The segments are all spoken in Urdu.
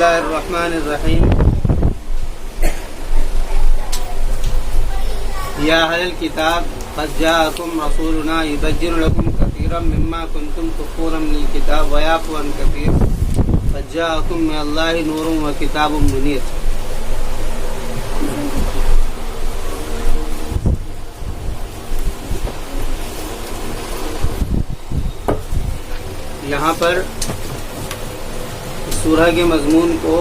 اللہ الرحمن الرحیم یا اہل الکتاب قد جاءکم رسولنا یبین لکم کثیرا مما کنتم تخفون من الکتاب ویعفو عن کثیر قد جاءکم من اللہ نور و کتاب منیر۔ یہاں پر سورہ کے مضمون کو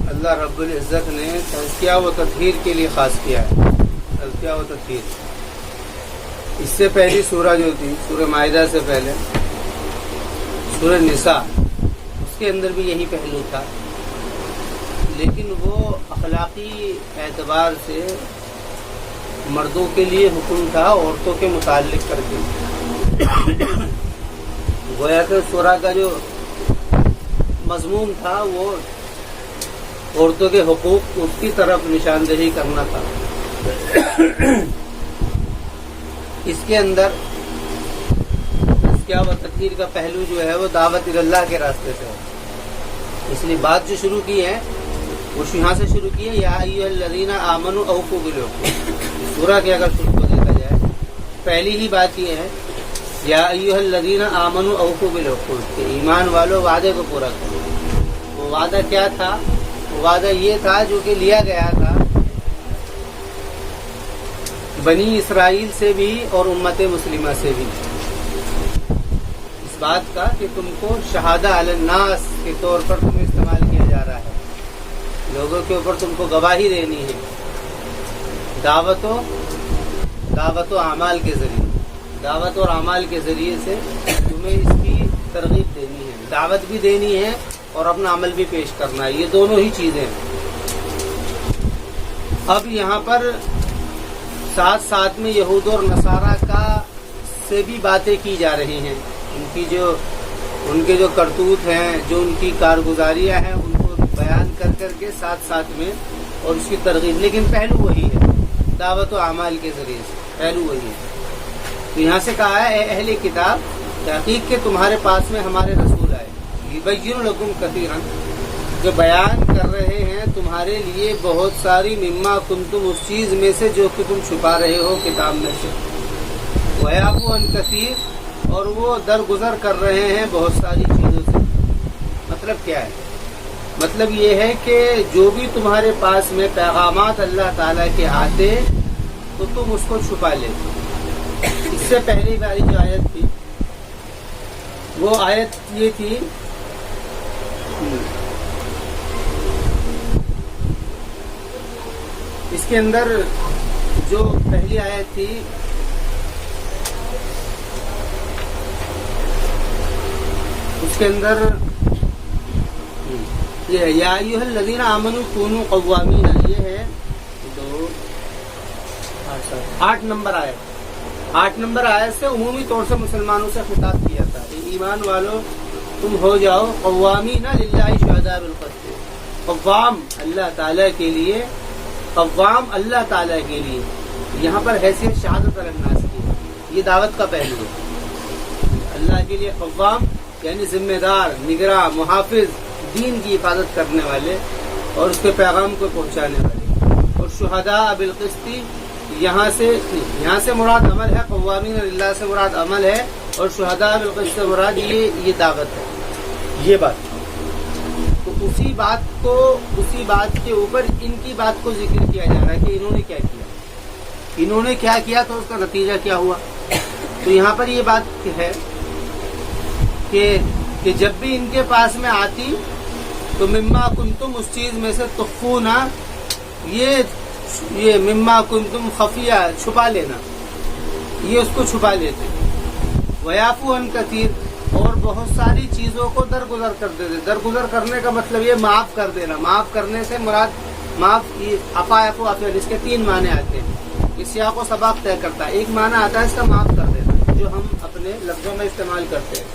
اللہ رب العزت نے تزکیہ و تطہیر کے لیے خاص کیا ہے، تزکیہ و تطہیر۔ اس سے پہلی سورہ جو تھی، سورہ مائدہ سے پہلے سورہ نساء، اس کے اندر بھی یہی پہلو تھا، لیکن وہ اخلاقی اعتبار سے مردوں کے لیے حکم تھا، عورتوں کے متعلق کر کے گویا کہ سورہ کا جو مضمون تھا وہ عورتوں کے حقوق اس کی طرف نشاندہی کرنا تھا۔ اس کے اندر تزکیہ و تطہیر کا پہلو جو ہے وہ دعوت اللہ کے راستے سے ہے، اس لیے بات جو شروع کی ہے وہ یہاں سے شروع کی ہے، یا ایھا الذین آمنوا اوفوا بالعقود۔ سورہ کے اگر شروع کو دیکھا جائے پہلی ہی بات یہ ہے یا ایھا الذین آمنوا اوفوا بالعقود، کہ ایمان والو وعدے کو پورا کرو۔ وہ وعدہ کیا تھا؟ وہ وعدہ یہ تھا جو کہ لیا گیا تھا بنی اسرائیل سے بھی اور امت مسلمہ سے بھی، اس بات کا کہ تم کو شہادہ علی الناس کے طور پر تمہیں استعمال کیا جا رہا ہے، لوگوں کے اوپر تم کو گواہی دینی ہے، دعوت و اعمال کے ذریعے، دعوت اور اعمال کے ذریعے سے تمہیں اس کی ترغیب دینی ہے، دعوت بھی دینی ہے اور اپنا عمل بھی پیش کرنا ہے، یہ دونوں ہی چیزیں ہیں۔ اب یہاں پر ساتھ ساتھ میں یہود اور نصارہ کا سے بھی باتیں کی جا رہی ہیں، ان کے جو کرتوت ہیں، جو ان کی کارگزاریاں ہیں، ان کو بیان کر کے ساتھ ساتھ میں اور اس کی ترغیب، لیکن پہلو وہی ہے، دعوت و اعمال کے ذریعے سے پہلو وہی ہے۔ تو یہاں سے کہا ہے اے اہل کتاب، تحقیق کہ تمہارے پاس میں ہمارے رسول آئے، یبین لکم کثیرا، جو بیان کر رہے ہیں تمہارے لیے بہت ساری مما کنتم، اس چیز میں سے جو کہ تم چھپا رہے ہو کتاب میں سے، ویعفو عن کثیر، اور وہ درگزر کر رہے ہیں بہت ساری چیزوں سے۔ مطلب کیا ہے؟ مطلب یہ ہے کہ جو بھی تمہارے پاس میں پیغامات اللہ تعالیٰ کے آتے تو تم اس کو چھپا لیتے۔ اس سے پہلی والی جو آیت تھی وہ آیت یہ تھی اس کے اندر جو پہلی آیت تھی اس کے اندر یہ ہے یا ایھا الذین آمنوا کونوا قوامین، یہ ہے 8 نمبر آیت۔ 8 نمبر آیت سے عمومی طور سے مسلمانوں سے خطاب کیا تھا، ایمان والو تم ہو جاؤ قوامین للہ شہداء بالقسط، قوام اللہ تعالیٰ کے لیے، قوام اللہ تعالیٰ کے لیے، یہاں پر حیثیت شہادت علی الناس کی، یہ دعوت کا پہلو ہے۔ اللہ کے لیے قوام یعنی ذمہ دار، نگراں، محافظ، دین کی حفاظت کرنے والے اور اس کے پیغام کو پہنچانے والے، اور شہداء بالقسط یہاں سے مراد عمل ہے، قوامین للہ سے مراد عمل ہے، اور شہداء بالقسط سے مراد یہ دعوت ہے، یہ بات۔ تو اسی بات کے اوپر ان کی بات کو ذکر کیا جا رہا ہے کہ انہوں نے کیا کیا تو اس کا نتیجہ کیا ہوا۔ تو یہاں پر یہ بات ہے کہ جب بھی ان کے پاس میں آتی تو مما کنتم، اس چیز میں سے، تخفونا، یہ مما کنتم خفیہ، چھپا لینا، یہ اس کو چھپا لیتے، ویعفو عن کثیر، اور بہت ساری چیزوں کو درگزر کر دیتے۔ درگزر کرنے کا مطلب یہ معاف کر دینا، معاف کرنے سے مراد عفا یعفو عفوا، اس کے 3 معنی آتے ہیں، اس سیاق و سباق طے کرتا ہے۔ ایک معنی آتا ہے اس کا معاف کر دینا، جو ہم اپنے لفظوں میں استعمال کرتے ہیں۔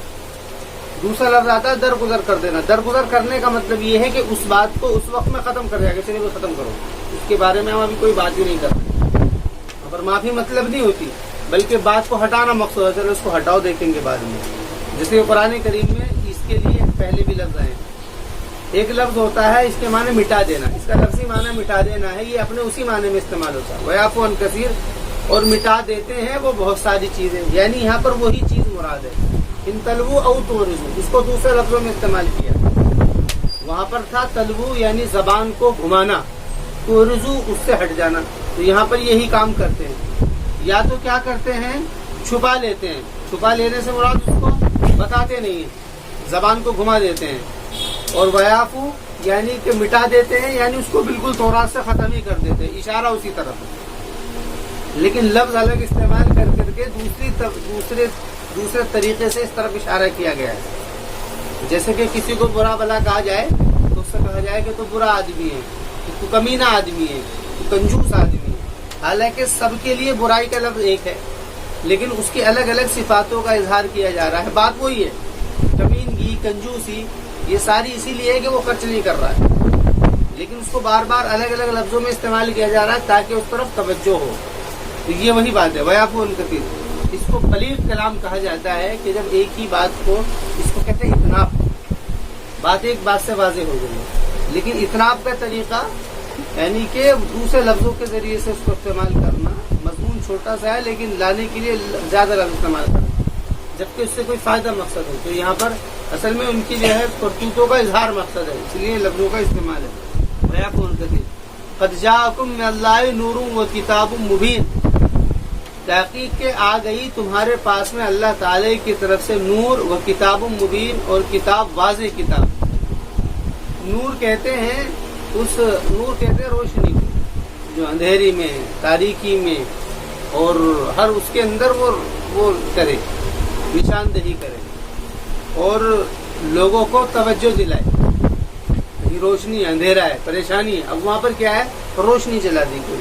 دوسرا لفظ آتا ہے درگزر کر دینا۔ درگزر کرنے کا مطلب یہ ہے کہ اس بات کو اس وقت میں ختم کر دیا کہ چلیے ختم کرو، اس کے بارے میں ہم ابھی کوئی بات بھی نہیں کرتے۔ اور معافی مطلب نہیں ہوتی، بلکہ بات کو ہٹانا مقصود ہے، چلو اس کو ہٹاؤ، دیکھیں گے بعد میں۔ جیسے قرآن کریم میں اس کے لیے پہلے بھی لفظ آئے ہیں. ایک لفظ ہوتا ہے اس کے معنی مٹا دینا، اس کا لفظی معنی مٹا دینا ہے، یہ اپنے اسی معنی میں استعمال ہوتا ہے. وَيَعْفُو عَنْ كَثِيرٍ، اور مٹا دیتے ہیں وہ بہت ساری چیزیں، یعنی یہاں پر وہی چیز مراد ہے. ان تلوو او تورزو، اس کو دوسرے لفظوں میں استعمال کیا. وہاں پر تھا تلوو یعنی زبان کو گھمانا، تورزو اس سے ہٹ جانا. تو یہاں پر یہی کام کرتے ہیں. یا تو کیا کرتے ہیں، چھپا لیتے ہیں. چھپا لینے سے مراد اس کو بتاتے نہیں ہیں، زبان کو گھما دیتے ہیں. اور ویافو یعنی کہ مٹا دیتے ہیں، یعنی اس کو بالکل تورات سے ختم ہی کر دیتے ہیں، اشارہ اسی طرف. لیکن لفظ الگ استعمال کر کر کے دوسرے طریقے سے اس طرف اشارہ کیا گیا ہے. جیسے کہ کسی کو برا بلا کہا جائے تو اس سے کہا جائے کہ تو برا آدمی ہے، تو کمینہ آدمی ہے، تو کنجوس آدمی ہے. حالانکہ سب کے لیے برائی کا لفظ ایک ہے، لیکن اس کی الگ الگ صفاتوں کا اظہار کیا جا رہا ہے. بات وہی ہے، کمینگی، کنجوسی، یہ ساری اسی لیے ہے کہ وہ خرچ نہیں کر رہا ہے، لیکن اس کو بار بار الگ الگ لفظوں میں استعمال کیا جا رہا ہے تاکہ اس طرف توجہ ہو. تو یہ وہی بات ہے ویافو عن کثیر. اس کو بلیغ کلام کہا جاتا ہے کہ جب ایک ہی بات کو، اس کو کہتے ہیں اتناب، بات ایک بات سے واضح ہو گئی ہے، لیکن اتناب کا طریقہ یعنی کہ دوسرے لفظوں کے ذریعے سے اس کو استعمال کرنا. مضمون چھوٹا سا ہے لیکن لانے کے لیے زیادہ لفظ استعمال کرنا، جبکہ اس سے کوئی فائدہ مقصد ہو. تو یہاں پر اصل میں ان کی جو ہے کرتوتوں کا اظہار مقصد ہے، اس لیے لفظوں کا استعمال ہے. ویافو عن کثیر. قد جاءکم من اللہ نور و کتاب مبین، تحقیق کے آ گئی تمہارے پاس میں اللہ تعالی کی طرف سے نور و کتاب مبین، اور کتاب واضح کتاب. نور کہتے ہیں روشنی کو جو اندھیری میں، تاریکی میں، اور ہر اس کے اندر وہ کرے، نشاندہی کرے اور لوگوں کو توجہ دلائے. روشنی ہے، اندھیرا ہے، پریشانی ہے، اب وہاں پر کیا ہے، روشنی جلا دی کوئی،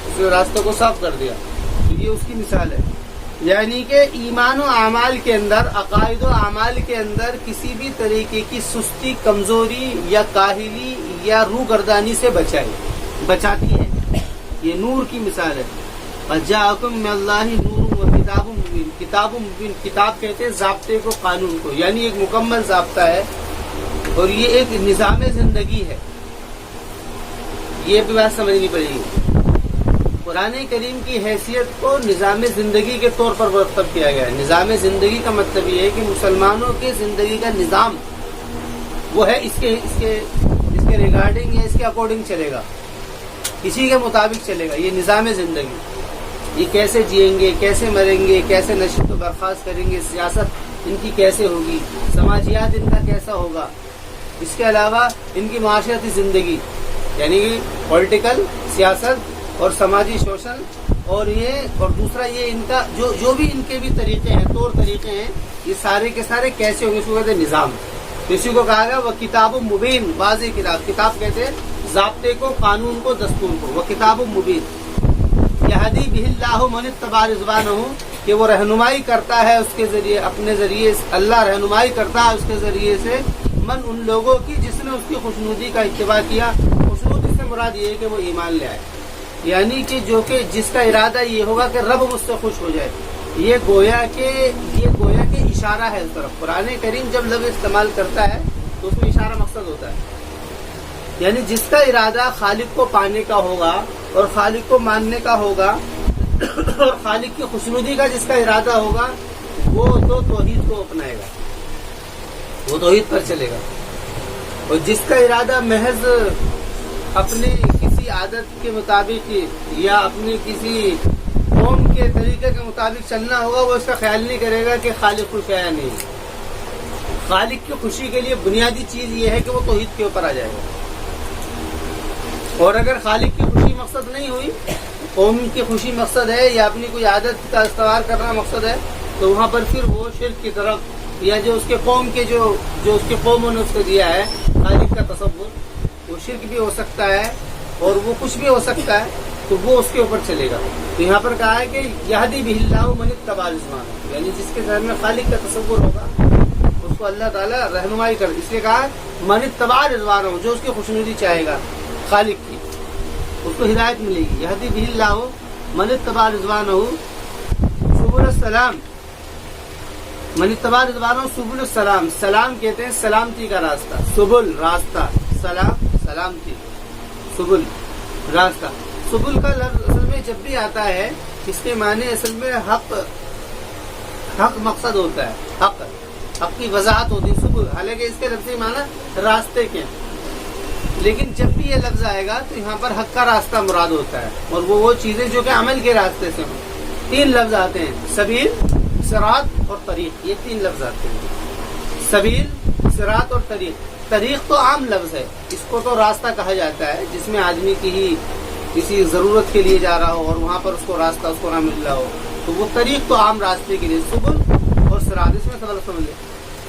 اس نے راستوں کو صاف کر دیا. تو یہ اس کی مثال ہے. یعنی کہ ایمان و اعمال کے اندر، عقائد و اعمال کے اندر کسی بھی طریقے کی سستی، کمزوری یا کاہلی یا روگردانی سے بچاتی ہے. یہ نور کی مثال ہے. جاءکم من اللہ نور و کتاب مبین. کتاب مبین، کتاب کہتے ہیں ضابطے کو، قانون کو، یعنی ایک مکمل ضابطہ ہے اور یہ ایک نظام زندگی ہے. یہ بھی بات سمجھنی پڑے گی. قرآن کریم کی حیثیت کو نظام زندگی کے طور پر مرتب کیا گیا ہے. نظام زندگی کا مطلب یہ ہے کہ مسلمانوں کے زندگی کا نظام وہ ہے، اس کے ریگارڈنگ یا اس کے اکارڈنگ چلے گا، اسی کے مطابق چلے گا. یہ نظام زندگی، یہ کیسے جئیں گے، کیسے مریں گے، کیسے نشست و برخاست کریں گے، سیاست ان کی کیسے ہوگی، سماجیات ان کا کیسا ہوگا. اس کے علاوہ ان کی معاشرتی زندگی یعنی کہ پولیٹیکل، سیاست اور سماجی سوشل، اور دوسرا یہ ان کا جو بھی ان کے بھی طریقے ہیں، طور طریقے ہیں، یہ سارے کے سارے کیسے ہوں گے، اس کو کہتے ہیں نظام. اسی کو کہا گیا وہ کتاب مبین، واضح کتاب. کتاب کہتے ہیں ضابطے کو، قانون کو، دستور کو. وہ کتاب مبین یہدی بہ اللہ من اتبع رضوانہ، کہ وہ رہنمائی کرتا ہے اس کے ذریعے، اپنے ذریعے اللہ رہنمائی کرتا ہے اس کے ذریعے سے من ان لوگوں کی جس نے اس کی خوشنودی کا اتباع کیا. خوشنودی سے مراد یہ ہے کہ وہ ایمان لے آئے، یعنی کہ جس کا ارادہ یہ ہوگا کہ رب مجھ سے خوش ہو جائے. یہ گویا کہ اشارہ ہے اس طرف. قرآن کریم جب لفظ استعمال کرتا ہے تو اس میں اشارہ مقصد ہوتا ہے، یعنی جس کا ارادہ خالق کو پانے کا ہوگا اور خالق کو ماننے کا ہوگا اور خالق کی خوشنودی کا جس کا ارادہ ہوگا، وہ تو توحید کو اپنائے گا، وہ توحید پر چلے گا. اور جس کا ارادہ محض اپنے کسی عادت کے مطابق یا اپنے کسی قوم کے طریقے کے مطابق چلنا ہوگا، وہ اس کا خیال نہیں کرے گا کہ خالق خوش ہے یا نہیں. خالق کی خوشی کے لیے بنیادی چیز یہ ہے کہ وہ توحید کے اوپر آ جائے گا. اور اگر خالق کی خوشی مقصد نہیں ہوئی، قوم کی خوشی مقصد ہے یا اپنی کوئی عادت کا استوار کرنا مقصد ہے، تو وہاں پر پھر وہ شرک کی طرف یا جو اس کے قوم کے جو اس کے قوموں نے اس کو دیا ہے خالق کا تصور، وہ شرک بھی ہو سکتا ہے اور وہ کچھ بھی ہو سکتا ہے، تو وہ اس کے اوپر چلے گا. تو یہاں پر کہا ہے کہ یہدی بہ اللہ من اتبع رضوانہ، یعنی جس کے ذہن میں خالق کا تصور ہوگا اس کو اللہ تعالیٰ رہنمائی کر. اس لیے کہا من اتبع رضوانہ، جو اس کی خوشنودی چاہے گا خالق کی، اس کو ہدایت ملے گی. یہدی بہ اللہ من اتبع رضوانہ سبل السلام، من اتبع رضوانہ سبل السلام، سلام کہتے ہیں سلامتی کا راستہ، سبل راستہ، سلام سلامتی، سبل راستہ۔ سبل کا لفظ اصل میں جب بھی آتا ہے اس کے معنی اصل میں حق مقصد ہوتا ہے، حق کی وضاحت ہوتی ہے سبل، حالانکہ اس کے لفظی معنی راستے کے ہیں، لیکن جب بھی یہ لفظ آئے گا تو یہاں پر حق کا راستہ مراد ہوتا ہے، اور وہ چیزیں جو کہ عمل کے راستے سے ہوں۔ 3 لفظ آتے ہیں، سبیل، صراط اور طریق، یہ 3 لفظ آتے ہیں، سبیل، صراط اور طریق۔ طریق تو عام لفظ ہے، اس کو تو راستہ کہا جاتا ہے جس میں آدمی کی کسی ضرورت کے لیے جا رہا ہو اور وہاں پر اس کو راستہ اس کو نہ مل رہا ہو، تو وہ طریق تو عام راستے کے لیے، سبل اور صراط، اس میں سمجھ لیں۔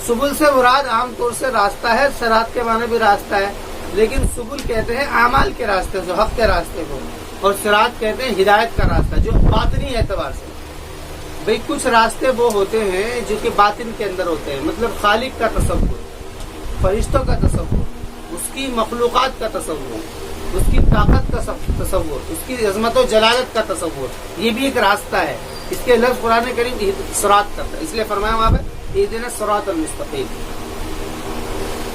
سبل سے مراد عام طور سے راستہ ہے، صراط کے معنی بھی راستہ ہے، لیکن سبل کہتے ہیں اعمال کے راستے سے، حق کے راستے کو، اور صراط کہتے ہیں ہدایت کا راستہ جو باطنی اعتبار سے۔ بھئی کچھ راستے وہ ہوتے ہیں جو کہ باطن کے اندر ہوتے ہیں، مطلب خالق کا تصور، فرشتوں کا تصور، اس کی مخلوقات کا تصور، اس کی طاقت کا تصور، اس کی عظمت و جلالت کا تصور، یہ بھی ایک راستہ ہے۔ اس کے لفظ قرآن کریم صراط کرتا ہے، اس لیے فرمایا وہاں پہ اہدنا الصراط المستقیم،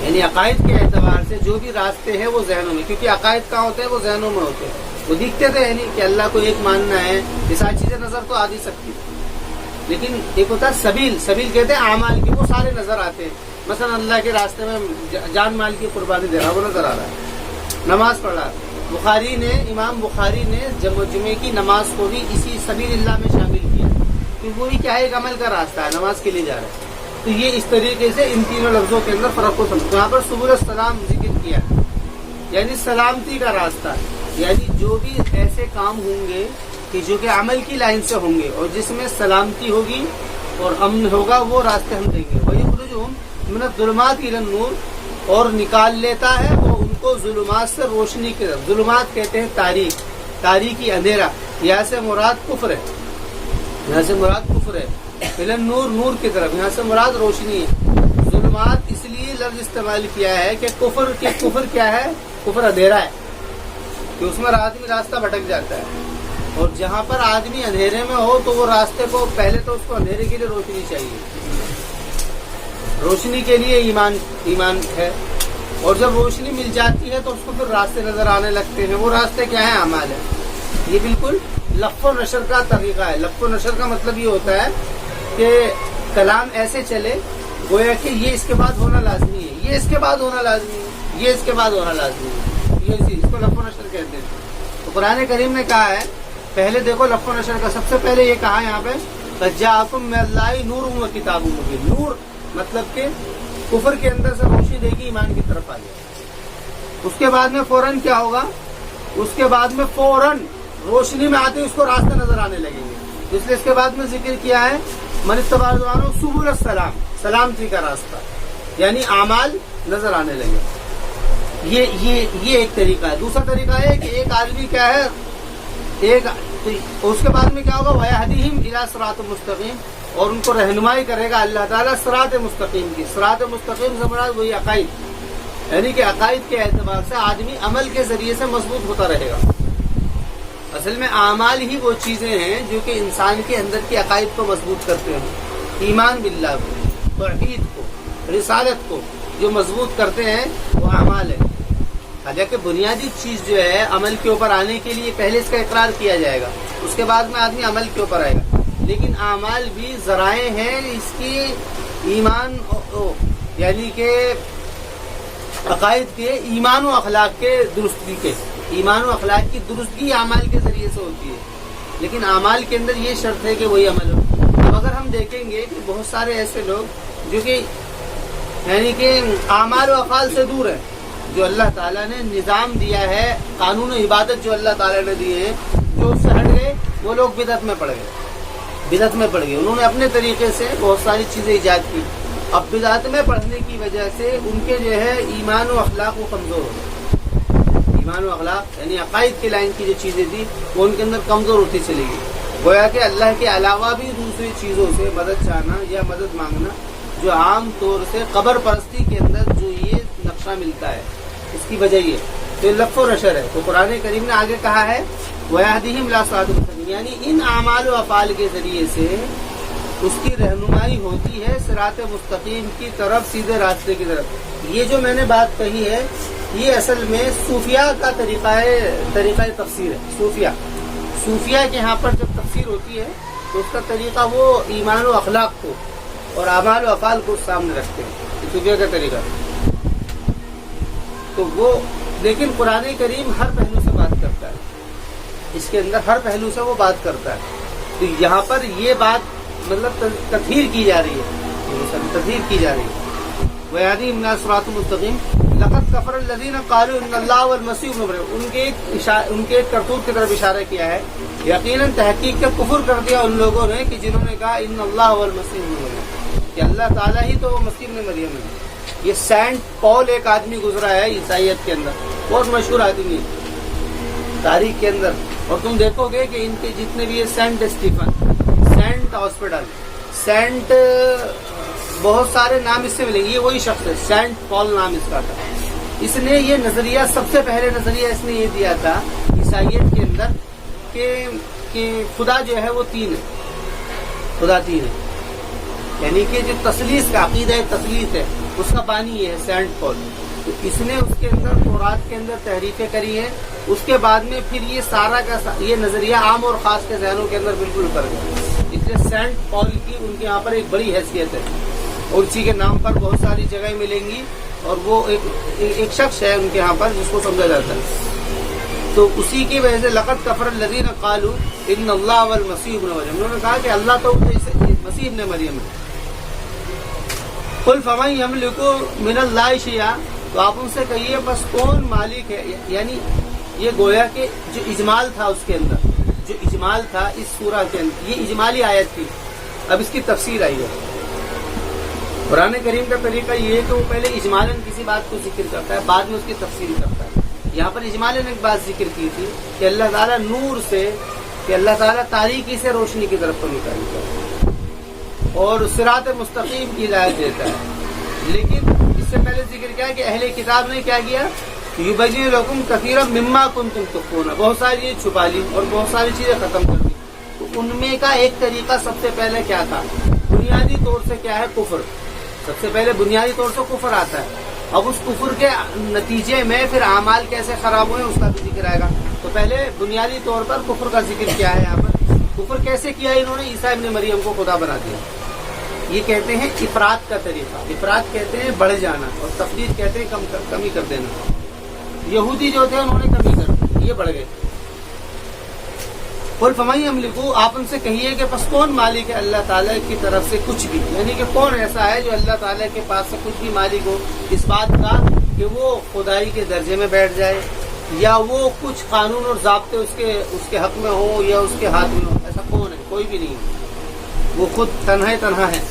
یعنی عقائد کے اعتبار سے جو بھی راستے ہیں وہ ذہنوں میں، کیونکہ عقائد کہاں ہوتے ہیں؟ وہ ذہنوں میں ہوتے ہیں، وہ دکھتے تھے یعنی کہ اللہ کو ایک ماننا ہے، یہ ساری چیزیں نظر تو آ نہیں سکتی، لیکن ایک ہوتا ہے سبیل، سبیل کہتے ہیں اعمال کی، وہ سارے نظر آتے ہیں، مثلا اللہ کے راستے میں جان مال کی قربانی دے رہا وہ نظر آ رہا ہے، نماز پڑھ رہا ہے۔ امام بخاری نے جمعے کی نماز کو بھی اسی سبیل اللہ میں شامل کیا، کیونکہ وہی کیا ہے؟ ایک عمل کا راستہ ہے، نماز کے لیے جا رہا ہے۔ تو یہ اس طریقے سے ان تینوں لفظوں کے اندر فرق کو سمجھو۔ یہاں پر سبل السلام ذکر کیا ہے، یعنی سلامتی کا راستہ، یعنی جو بھی ایسے کام ہوں گے کہ جو کہ عمل کی لائن سے ہوں گے اور جس میں سلامتی ہوگی اور امن ہوگا، وہ راستے ہم دیں گے۔ وَيُخْرِجُهُم مِنَ الظُّلُمَاتِ إِلَى النُّورِ، اور نکال لیتا ہے وہ ان کو ظلمات سے روشنی کی طرف۔ ظلمات کہتے ہیں تاریک، تاریکی، اندھیرا، یہاں سے مراد کفر ہے، یہاں سے مراد کفر ہے، إِلَى النُّورِ، نور کی طرف، یہاں سے مراد روشنی ہے۔ ظلمات اس لیے لفظ استعمال کیا ہے کہ کفر کیا ہے؟ کفر اندھیرا ہے، کہ اس میں آدمی راستہ بھٹک جاتا ہے، اور جہاں پر آدمی اندھیرے میں ہو تو وہ راستے کو پہلے تو اس کو اندھیرے کے لیے روشنی چاہیے، روشنی کے لیے ایمان ہے، اور جب روشنی مل جاتی ہے تو اس کو پھر راستے نظر آنے لگتے ہیں، وہ راستے کیا ہیں؟ اعمال ہے۔ یہ بالکل لف و نشر کا طریقہ ہے۔ لف و نشر کا مطلب یہ ہوتا ہے کہ کلام ایسے چلے گویا کہ یہ اس کے بعد ہونا لازمی ہے، یہ اس کے بعد ہونا لازمی ہے، یہ اس کے بعد ہونا لازمی ہے، یہ اس کو لف و نشر کہتے ہیں۔ تو قرآن کریم نے کہا ہے، پہلے دیکھو لف و نشر کا سب سے پہلے یہ کہا یہاں پہ جاءکم من اللہ نور و کتاب مبین، نور مطلب کہ کفر کے اندر سے روشنی دے گی، ایمان کی طرف آ جائے۔ اس کے بعد میں فوراً کیا ہوگا؟ اس کے بعد میں فوراً روشنی میں آتے اس کو راستے نظر آنے لگیں گے، اس لیے اس کے بعد میں ذکر کیا ہے من اتبع رضوانہ سبل السلام، سلامتی کا راستہ، یعنی اعمال نظر آنے لگے۔ یہ ایک طریقہ ہے۔ دوسرا طریقہ ہے کہ ایک آدمی کیا ہے، اس کے بعد میں کیا ہوگا؟ وَيَهْدِيهِمْ إِلَىٰ صِرَاطٍ مُسْتَقِيمٍ، اور ان کو رہنمائی کرے گا اللہ تعالیٰ صراط مستقیم کی۔ صراط مستقیم سے مراد وہی عقائد، یعنی کہ عقائد کے اعتبار سے آدمی عمل کے ذریعے سے مضبوط ہوتا رہے گا۔ اصل میں اعمال ہی وہ چیزیں ہیں جو کہ انسان کے اندر کی عقائد کو مضبوط کرتے ہیں، ایمان باللہ کو، توحید کو، رسالت کو جو مضبوط کرتے ہیں وہ اعمال ہے۔ حالانکہ بنیادی چیز جو ہے عمل کے اوپر آنے کے لیے پہلے اس کا اقرار کیا جائے گا، اس کے بعد میں آدمی عمل کے اوپر آئے گا، لیکن اعمال بھی ذرائع ہیں اس کی ایمان، یعنی کہ عقائد کے، ایمان و اخلاق کے درستگی کے، ایمان و اخلاق کی درستگی اعمال کے ذریعے سے ہوتی ہے، لیکن اعمال کے اندر یہ شرط ہے کہ وہی عمل ہو۔ اب اگر ہم دیکھیں گے کہ بہت سارے ایسے لوگ جو کہ یعنی کہ اعمال و افعال سے دور ہیں، جو اللہ تعالیٰ نے نظام دیا ہے، قانون و عبادت جو اللہ تعالیٰ نے دیے ہیں، جو اس سے ہٹ گئے وہ لوگ بدعت میں پڑ گئے، انہوں نے اپنے طریقے سے بہت ساری چیزیں ایجاد کی۔ اب بدعت میں پڑھنے کی وجہ سے ان کے جو ہے ایمان و اخلاق وہ کمزور ہو گئے، ایمان و اخلاق یعنی عقائد کی لائن کی جو چیزیں تھی وہ ان کے اندر کمزور ہوتی چلی گئی، گویا کہ اللہ کے علاوہ بھی دوسری چیزوں سے مدد چاہنا یا مدد مانگنا، جو عام طور سے قبر پرستی کے اندر جو یہ نقشہ ملتا ہے، اس کی وجہ یہ تو لف و نشر ہے۔ تو قرآن کریم نے آگے کہا ہے وَيَهْدِيهِمْ إِلَىٰ صِرَاطٍ مُسْتَقِيمٍ، یعنی ان اعمال و افعال کے ذریعے سے اس کی رہنمائی ہوتی ہے صراط مستقیم کی طرف، سیدھے راستے کی طرف۔ یہ جو میں نے بات کہی ہے یہ اصل میں صوفیاء کا طریقہ تفسیر ہے۔ صوفیاء کے یہاں پر جب تفسیر ہوتی ہے تو اس کا طریقہ وہ ایمان و اخلاق کو اور اعمال و افعال کو سامنے رکھتے ہیں، یہ صوفیاء کا طریقہ۔ تو وہ لیکن قرآن کریم ہر پہلو سے بات کرتا ہے، اس کے اندر ہر پہلو سے وہ بات کرتا ہے۔ تو یہاں پر یہ بات مطلب تطہیر کی جا رہی ہے، وَيَهْدِي إِلَىٰ صِرَاطٍ مُّسْتَقِيمٍ لَقَدْ كَفَرَ الَّذِينَ قَالُوا إِنَّ اللَّهَ وَالْمَسِيحُ ابْنُ مَرْيَمَ، ان کے ایک کرتوت کی طرف اشارہ کیا ہے، یقیناً تحقیق کا کفر کر دیا ان لوگوں نے کہ جنہوں نے کہا ان اللہ والمسیح ابن مریم، کہ اللہ تعالیٰ ہی تو مسیح ابن مریم ہے۔ یہ سینٹ پال ایک آدمی گزرا ہے عیسائیت کے اندر، بہت مشہور آدمی ہے تاریخ کے اندر، اور تم دیکھو گے کہ ان کے جتنے بھی saint Stephen, saint hospital, saint, بہت سارے نام اس سے ملیں گے، یہ وہی شخص ہے، سینٹ پال نام اس کا تھا۔ اس نے یہ نظریہ، سب سے پہلے نظریہ اس نے یہ دیا تھا عیسائیت کے اندر کہ خدا جو ہے وہ تین ہے، خدا تین ہے، یعنی کہ جو تثلیث کا عقیدہ تثلیث ہے اس کا بانی یہ ہے سینٹ پال۔ تو اس نے اس کے اندر تورات کے اندر تحریفیں کری ہیں، اس کے بعد میں پھر یہ سارا کا یہ نظریہ عام اور خاص کے ذہنوں کے اندر بالکل اتر گیا، اس لیے سینٹ پال کی ان کے یہاں پر ایک بڑی حیثیت ہے، اور اسی کے نام پر بہت ساری جگہیں ملیں گی، اور وہ ایک شخص ہے ان کے یہاں پر جس کو سمجھا جاتا ہے۔ تو اسی کی وجہ سے لقد کفر الذین قالوا ان اللہ والمسیح ابن مریم، انہوں نے کہا کہ اللہ تو مسیح ابن مریم ہے۔ قل فمن یملک من اللہ شیئا، تو آپ ان سے کہیے بس کون مالک ہے، یعنی یہ گویا کہ جو اجمال تھا اس کے اندر، جو اجمال تھا اس سورہ کے اندر، یہ اجمالی آیت تھی، اب اس کی تفسیر آئی ہے۔ قرآن کریم کا طریقہ یہ ہے کہ وہ پہلے اجمالاً کسی بات کو ذکر کرتا ہے، بعد میں اس کی تفسیر کرتا ہے۔ یہاں پر اجمالاً ایک بات ذکر کی تھی کہ اللہ تعالیٰ نور سے، کہ اللہ تعالیٰ تاریکی سے روشنی کی طرف کو نکالتا ہے اور صراط مستقیم کی ہدایت دیتا ہے۔ لیکن اس سے پہلے ذکر کیا کہ اہل کتاب نے کیا کیا، یبین لکم کثیرا مما کنتم تخفون، بہت ساری چیزیں چھپا لی اور بہت ساری چیزیں ختم کر دی۔ تو ان میں کا ایک طریقہ سب سے پہلے کیا تھا، بنیادی طور سے کیا ہے، کفر۔ سب سے پہلے بنیادی طور سے کفر آتا ہے، اب اس کفر کے نتیجے میں پھر اعمال کیسے خراب ہوئے اس کا بھی ذکر آئے گا۔ تو پہلے بنیادی طور پر کفر کا ذکر کیا ہے یہاں پر، کفر کیسے کیا انہوں نے، عیسیٰ ابن مریم کو خدا بنا دیا۔ یہ کہتے ہیں افراد کا طریقہ، افراد کہتے ہیں بڑھ جانا، اور تفریق کہتے ہیں کمی کر دینا۔ یہودی جو تھے انہوں نے کمی کر دی، یہ بڑھ گئے۔ قل فمن یملک، آپ ان سے کہیے کہ پس کون مالک ہے اللہ تعالیٰ کی طرف سے کچھ بھی، یعنی کہ کون ایسا ہے جو اللہ تعالیٰ کے پاس سے کچھ بھی مالک ہو اس بات کا کہ وہ خدائی کے درجے میں بیٹھ جائے، یا وہ کچھ قانون اور ضابطے اس کے حق میں ہو یا اس کے ہاتھ میں ہو، ایسا کون ہے، کوئی بھی نہیں، وہ خود تنہا ہے۔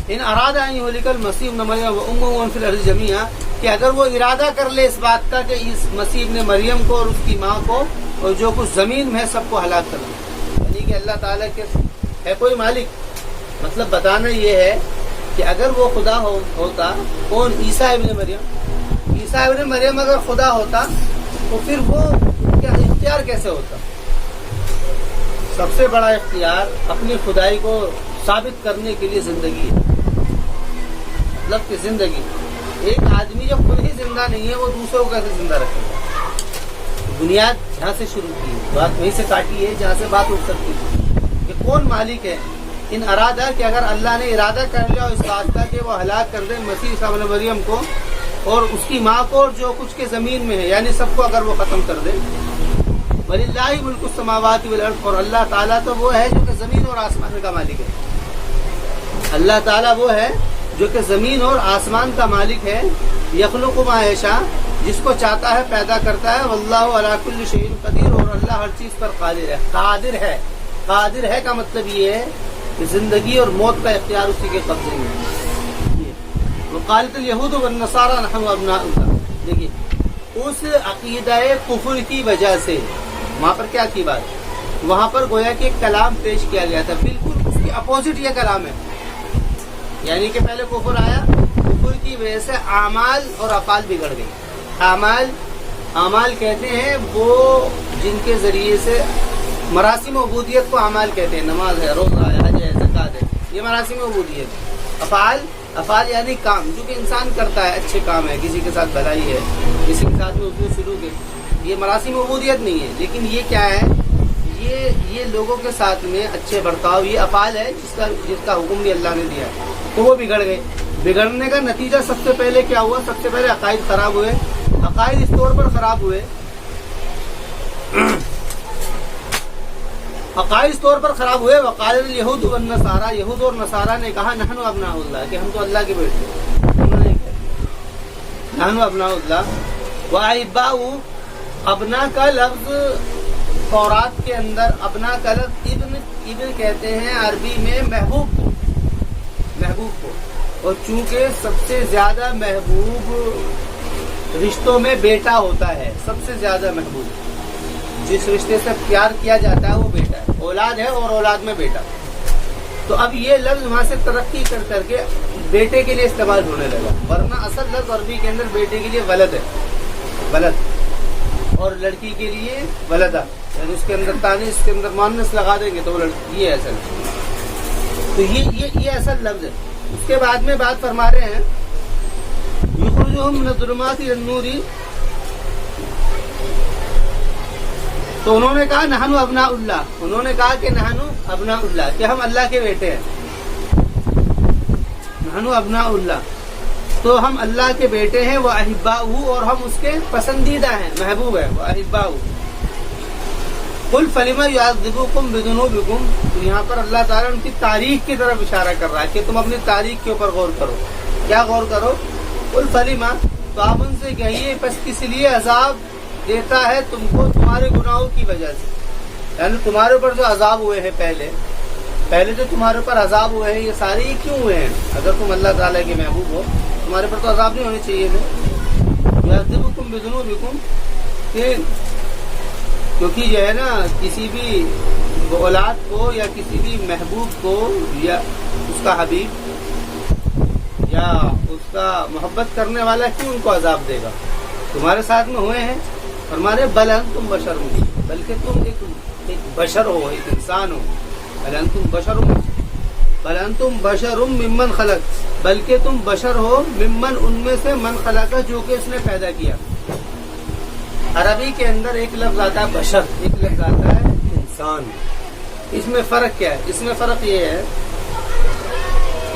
ان اراد ان یہلک المسیح ابن مریم وامہ ومن فی الارض جمیعا، کہ اگر وہ ارادہ کر لے اس بات کا کہ اس مسیح ابن مریم کو اور اس کی ماں کو اور جو کچھ زمین میں ہے سب کو ہلاک کر دے، یعنی کہ اللہ تعالیٰ کے ہے کوئی مالک، مطلب بتانا یہ ہے کہ اگر وہ خدا ہوتا، کون، عیسیٰ ابن مریم، عیسیٰ ابن مریم اگر خدا ہوتا تو پھر وہ کیا اختیار کیسے ہوتا؟ سب سے بڑا اختیار اپنی خدائی کو ثابت کرنے کے لیے زندگی ہے، مطلب کہ زندگی، ایک آدمی جب خود ہی زندہ نہیں ہے وہ دوسروں کو کیسے زندہ رکھے گا؟ بنیاد جہاں سے شروع کی، بات وہیں سے کاٹی ہے جہاں سے بات اٹھ سکتی ہے کہ کون مالک ہے۔ ان ارادہ کہ اگر اللہ نے ارادہ کر لیا اس بات کا کہ وہ ہلاک کر دے مسیح ابن مریم کو اور اس کی ماں کو اور جو کچھ کے زمین میں ہے، یعنی سب کو اگر وہ ختم کر دے، وَلِلَّهِ مُلْكُ السَّمَاوَاتِ وَالْأَرْضِ، اور اللہ تعالیٰ تو وہ ہے جو کہ زمین اور آسمان کا مالک ہے، اللہ تعالیٰ وہ ہے جو کہ زمین اور آسمان کا مالک ہے، یخلق ما یشاء، جس کو چاہتا ہے پیدا کرتا ہے، واللہ علی کل شیء قدیر، اور اللہ ہر چیز پر قادر ہے۔ قادر ہے کا مطلب یہ ہے کہ زندگی اور موت کا اختیار اسی کے قبضے میں ہے۔ وقالت الیہود والنصارى نحن ابناء اللہ، دیکھیے اس عقیدہ کفر کی وجہ سے وہاں پر کیا کی بات، وہاں پر گویا کہ ایک کلام پیش کیا گیا تھا، بالکل اس کے اپوزٹ یہ کلام ہے، یعنی کہ پہلے کفر آیا، کفر کی وجہ سے اعمال اور افعال بگڑ گئی۔ اعمال کہتے ہیں وہ جن کے ذریعے سے مراسم عبودیت کو اعمال کہتے ہیں، نماز ہے، روزہ ہے، حج ہے، زکوٰۃ یہ مراسم عبودیت. افعال یعنی کام جو کہ انسان کرتا ہے، اچھے کام ہے، کسی کے ساتھ بھلائی ہے، کسی کے ساتھ میں حسن سلوک ہے، یہ مراسم عبودیت نہیں ہے. لیکن یہ کیا ہے، یہ لوگوں کے ساتھ میں اچھے برتاؤ، یہ افعال ہے جس کا حکم بھی اللہ نے دیا ہے. تو وہ بگڑ گئے. بگڑنے کا نتیجہ سب سے پہلے کیا ہوا؟ سب سے پہلے عقائد خراب ہوئے. عقائد اس طور پر خراب ہوئے، وقال الیہود والنصارى، یہود اور نصارہ نے کہا نحن ابناء اللہ، کہ ہم تو اللہ کے بیٹے ہیں. انہوں نے کہا نحن ابناء اللہ. واحباؤ، ابنا کا لفظ تورات کے اندر ابنا کا لفظ ابن کہتے ہیں عربی میں محبوب کو. اور چونکہ سب سے زیادہ محبوب رشتوں میں بیٹا ہوتا ہے، سب سے زیادہ محبوب جس رشتے سے پیار کیا جاتا ہے وہ بیٹا ہے. اولاد ہے اور اولاد میں بیٹا. تو اب یہ لفظ وہاں سے ترقی کر کے بیٹے کے لیے استعمال ہونے لگا، ورنہ اصل لفظ عربی کے اندر بیٹے کے لیے ولد ہے، ولد، اور لڑکی کے لیے ولدہ. یعنی اس کے اندر تانیث، اس کے اندر مؤنث لگا دیں گے تو وہ یہ ہے اصل. تو یہ اصل لفظ ہے. اس کے بعد میں بات فرما رہے ہیں یخرجہم من الظلمات الی النور. تو انہوں نے کہا نحن ابناء اللہ، انہوں نے کہا کہ نحن ابناء اللہ، کہ ہم اللہ کے بیٹے ہیں. نحن ابناء اللہ، تو ہم اللہ کے بیٹے ہیں. واحباؤہ، اور ہم اس کے پسندیدہ ہیں، محبوب ہیں. واحباؤہ. قل فلم یعذبکم بذنوبکم. تو یہاں پر اللہ تعالیٰ ان کی تاریخ کی طرف اشارہ کر رہا ہے کہ تم اپنی تاریخ کے اوپر غور کرو. کیا غور کرو؟ قل فلم، تو آپ ان سے کہیے پس کس لیے عذاب دیتا ہے تم کو؟ تمہارے گناہوں کی وجہ سے. یعنی تمہارے اوپر جو عذاب ہوئے ہیں پہلے جو تمہارے اوپر عذاب ہوئے ہیں، یہ سارے یہ کیوں ہوئے ہیں؟ اگر تم اللہ تعالیٰ کے محبوب ہو تمہارے اوپر تو عذاب نہیں ہونے چاہیے تھے. یعذبکم بذنوبکم، کیونکہ جو ہے نا کسی بھی اولاد کو یا کسی بھی محبوب کو یا اس کا حبیب یا اس کا محبت کرنے والا کیوں ان کو عذاب دے گا؟ تمہارے ساتھ میں ہوئے ہیں. فرمانے بل انتم بشر ہو، بلکہ تم ایک بشر ہو، ایک انسان ہو. بل انتم بشر ممن خلق، بلکہ تم بشر ہو ممن، ان میں سے، من خلق جو کہ اس نے پیدا کیا. عربی کے اندر ایک لفظ آتا ہے بشر، ایک لفظ آتا ہے انسان. اس میں فرق کیا ہے؟ اس میں فرق یہ ہے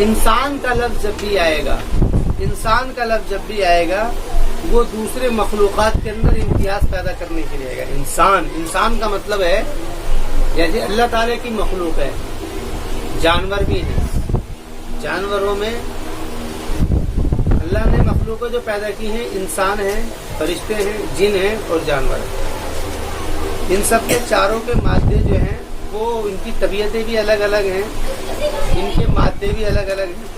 انسان کا لفظ جب بھی آئے گا وہ دوسرے مخلوقات کے اندر امتیاز پیدا کرنے کے لیے آئے گا. انسان کا مطلب ہے جیسے اللہ تعالیٰ کی مخلوق ہے، جانور بھی ہیں. جانوروں میں اللہ نے مخلوقیں جو پیدا کی ہیں انسان ہیں، فرشتے ہیں، جن ہیں اور جانور ہیں. ان سب کے چاروں کے مادے جو ہیں وہ ان کی طبیعتیں بھی الگ الگ ہیں، ان کے مادے بھی الگ الگ ہیں.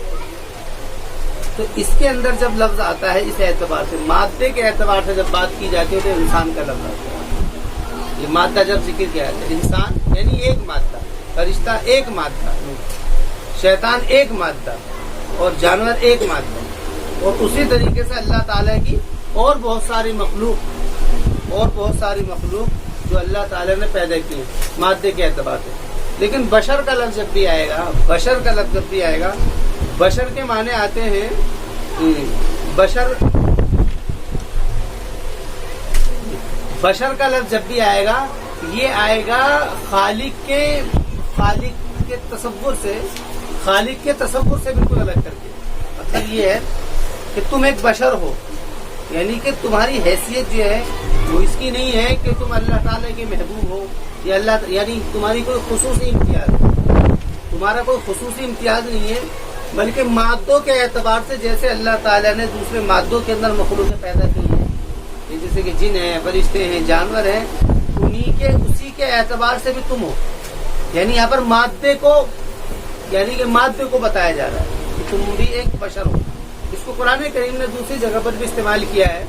تو اس کے اندر جب لفظ آتا ہے اس اعتبار سے، مادے کے اعتبار سے جب بات کی جاتی ہے تو انسان کا لفظ آتا ہے. یہ مادہ جب ذکر کیا جاتا ہے، انسان یعنی ایک مادہ، فرشتہ ایک مادہ، شیطان ایک مادہ اور جانور ایک مادہ. اور اسی طریقے سے اللہ تعالیٰ کی اور بہت ساری مخلوق جو اللہ تعالیٰ نے پیدا کی مادے کے اعتبار سے. لیکن بشر کا لفظ جب بھی آئے گا، بشر کے معنی آتے ہیں بشر کا لفظ جب بھی آئے گا یہ آئے گا خالق کے تصور سے بالکل الگ کر کے. مطلب یہ ہے کہ تم ایک بشر ہو، یعنی کہ تمہاری حیثیت جو ہے وہ اس کی نہیں ہے کہ تم اللہ تعالیٰ کے محبوب ہو یا یعنی تمہاری کوئی خصوصی امتیاز نہیں ہے، بلکہ مادوں کے اعتبار سے جیسے اللہ تعالیٰ نے دوسرے مادوں کے اندر مخلوقیں پیدا کی ہیں، جیسے کہ جن ہیں، فرشتے ہیں، جانور ہیں، اسی کے اعتبار سے بھی تم ہو. یعنی یہاں پر مادے کو بتایا جا رہا ہے کہ تم بھی ایک بشر ہو. اس کو قرآن کریم نے دوسری جگہ پر بھی استعمال کیا ہے،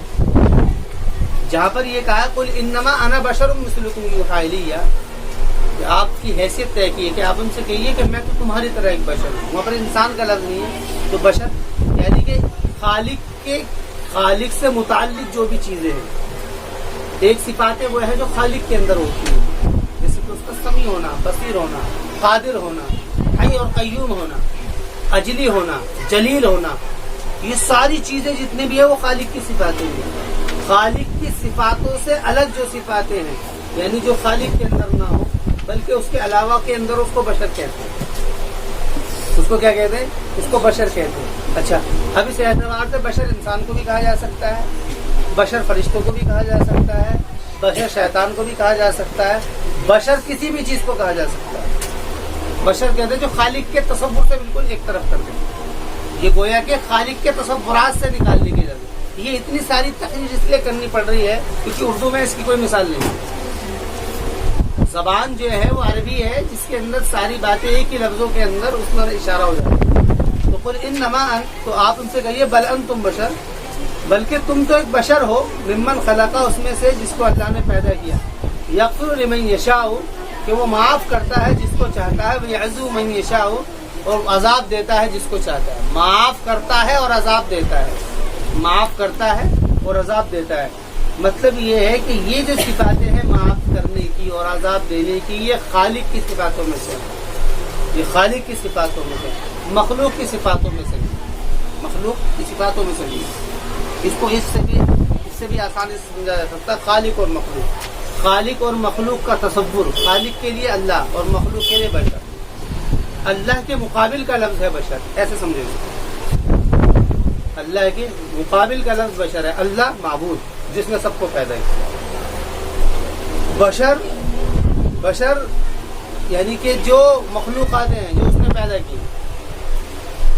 جہاں پر یہ کہا قل انما انا بشر مثلکم یوحی الی، کہ آپ کی حیثیت طے کی ہے کہ آپ ان سے کہیے کہ میں تو تمہاری طرح ایک بشر ہوں. وہاں پر انسان کا لفظ نہیں ہے. تو بشر یعنی کہ خالق سے متعلق جو بھی چیزیں ہیں، ایک صفاتیں وہ ہے جو خالق کے اندر ہوتی ہیں، جیسے کہ اس کا سمیع ہونا، بصیر ہونا، قادر ہونا، حی حی اور قیوم ہونا، اجلی ہونا، جلیل ہونا، یہ ساری چیزیں جتنے بھی ہیں وہ خالق کی صفاتیں ہیں۔ خالق کی صفاتوں سے الگ جو صفاتیں ہیں، یعنی جو خالق کے اندر نہ ہو بلکہ اس کے علاوہ کے اندر، اس کو بشر کہتے ہیں۔ اس کو کیا کہتے ہیں؟ اس کو بشر کہتے ہیں۔ اچھا، اب اس اعتبار سے بشر انسان کو بھی کہا جا سکتا ہے، بشر فرشتوں کو بھی کہا جا سکتا ہے، بشر شیطان کو بھی کہا جا سکتا ہے، بشر کسی بھی چیز کو کہا جا سکتا ہے۔ بشر کہتے ہیں جو خالق کے تصور سے بالکل ایک طرف کر دیں، یہ گویا کہ خالق کے تصورات سے نکالنے کی ضرورت۔ یہ اتنی ساری تقریر اس لیے کرنی پڑ رہی ہے کیونکہ اردو میں اس کی کوئی مثال نہیں ہے۔ زبان جو ہے وہ عربی ہے جس کے اندر ساری باتیں ایک ہی لفظوں کے اندر اس پر اشارہ ہو جاتا ہے۔ تو قل انما انت، تو آپ ان سے کہیے بل انتم بشر، بلکہ تم تو ایک بشر ہو، ممن خلقا، اس میں سے جس کو اللہ نے پیدا کیا، یغفر لمن یشاء، کہ وہ معاف کرتا ہے جس کو چاہتا ہے، ویعزو من یشاء، اور عذاب دیتا ہے جس کو چاہتا ہے۔ معاف کرتا ہے اور عذاب دیتا ہے، معاف کرتا ہے اور عذاب دیتا ہے۔ مطلب یہ ہے کہ یہ جو صفاتیں ہیں معاف کرنے کی اور عذاب دینے کی، یہ خالق کی صفاتوں میں سے ہے، یہ خالق کی صفاتوں میں سے، مخلوق کی صفاتوں میں سے نہیں، مخلوق کی صفاتوں میں سے نہیں۔ اس کو اس سے بھی آسانی سے سمجھا جا سکتا ہے، خالق اور مخلوق۔ خالق اور مخلوق کا تصور، خالق کے لیے اللہ اور مخلوق کے لیے بشر۔ اللہ کے مقابل کا لفظ ہے بشر، ایسے سمجھیں گے، اللہ کے مقابل کا لفظ بشر ہے۔ اللہ معبود جس نے سب کو پیدا کیا، بشر یعنی کہ جو مخلوقات ہیں جو اس نے پیدا کی،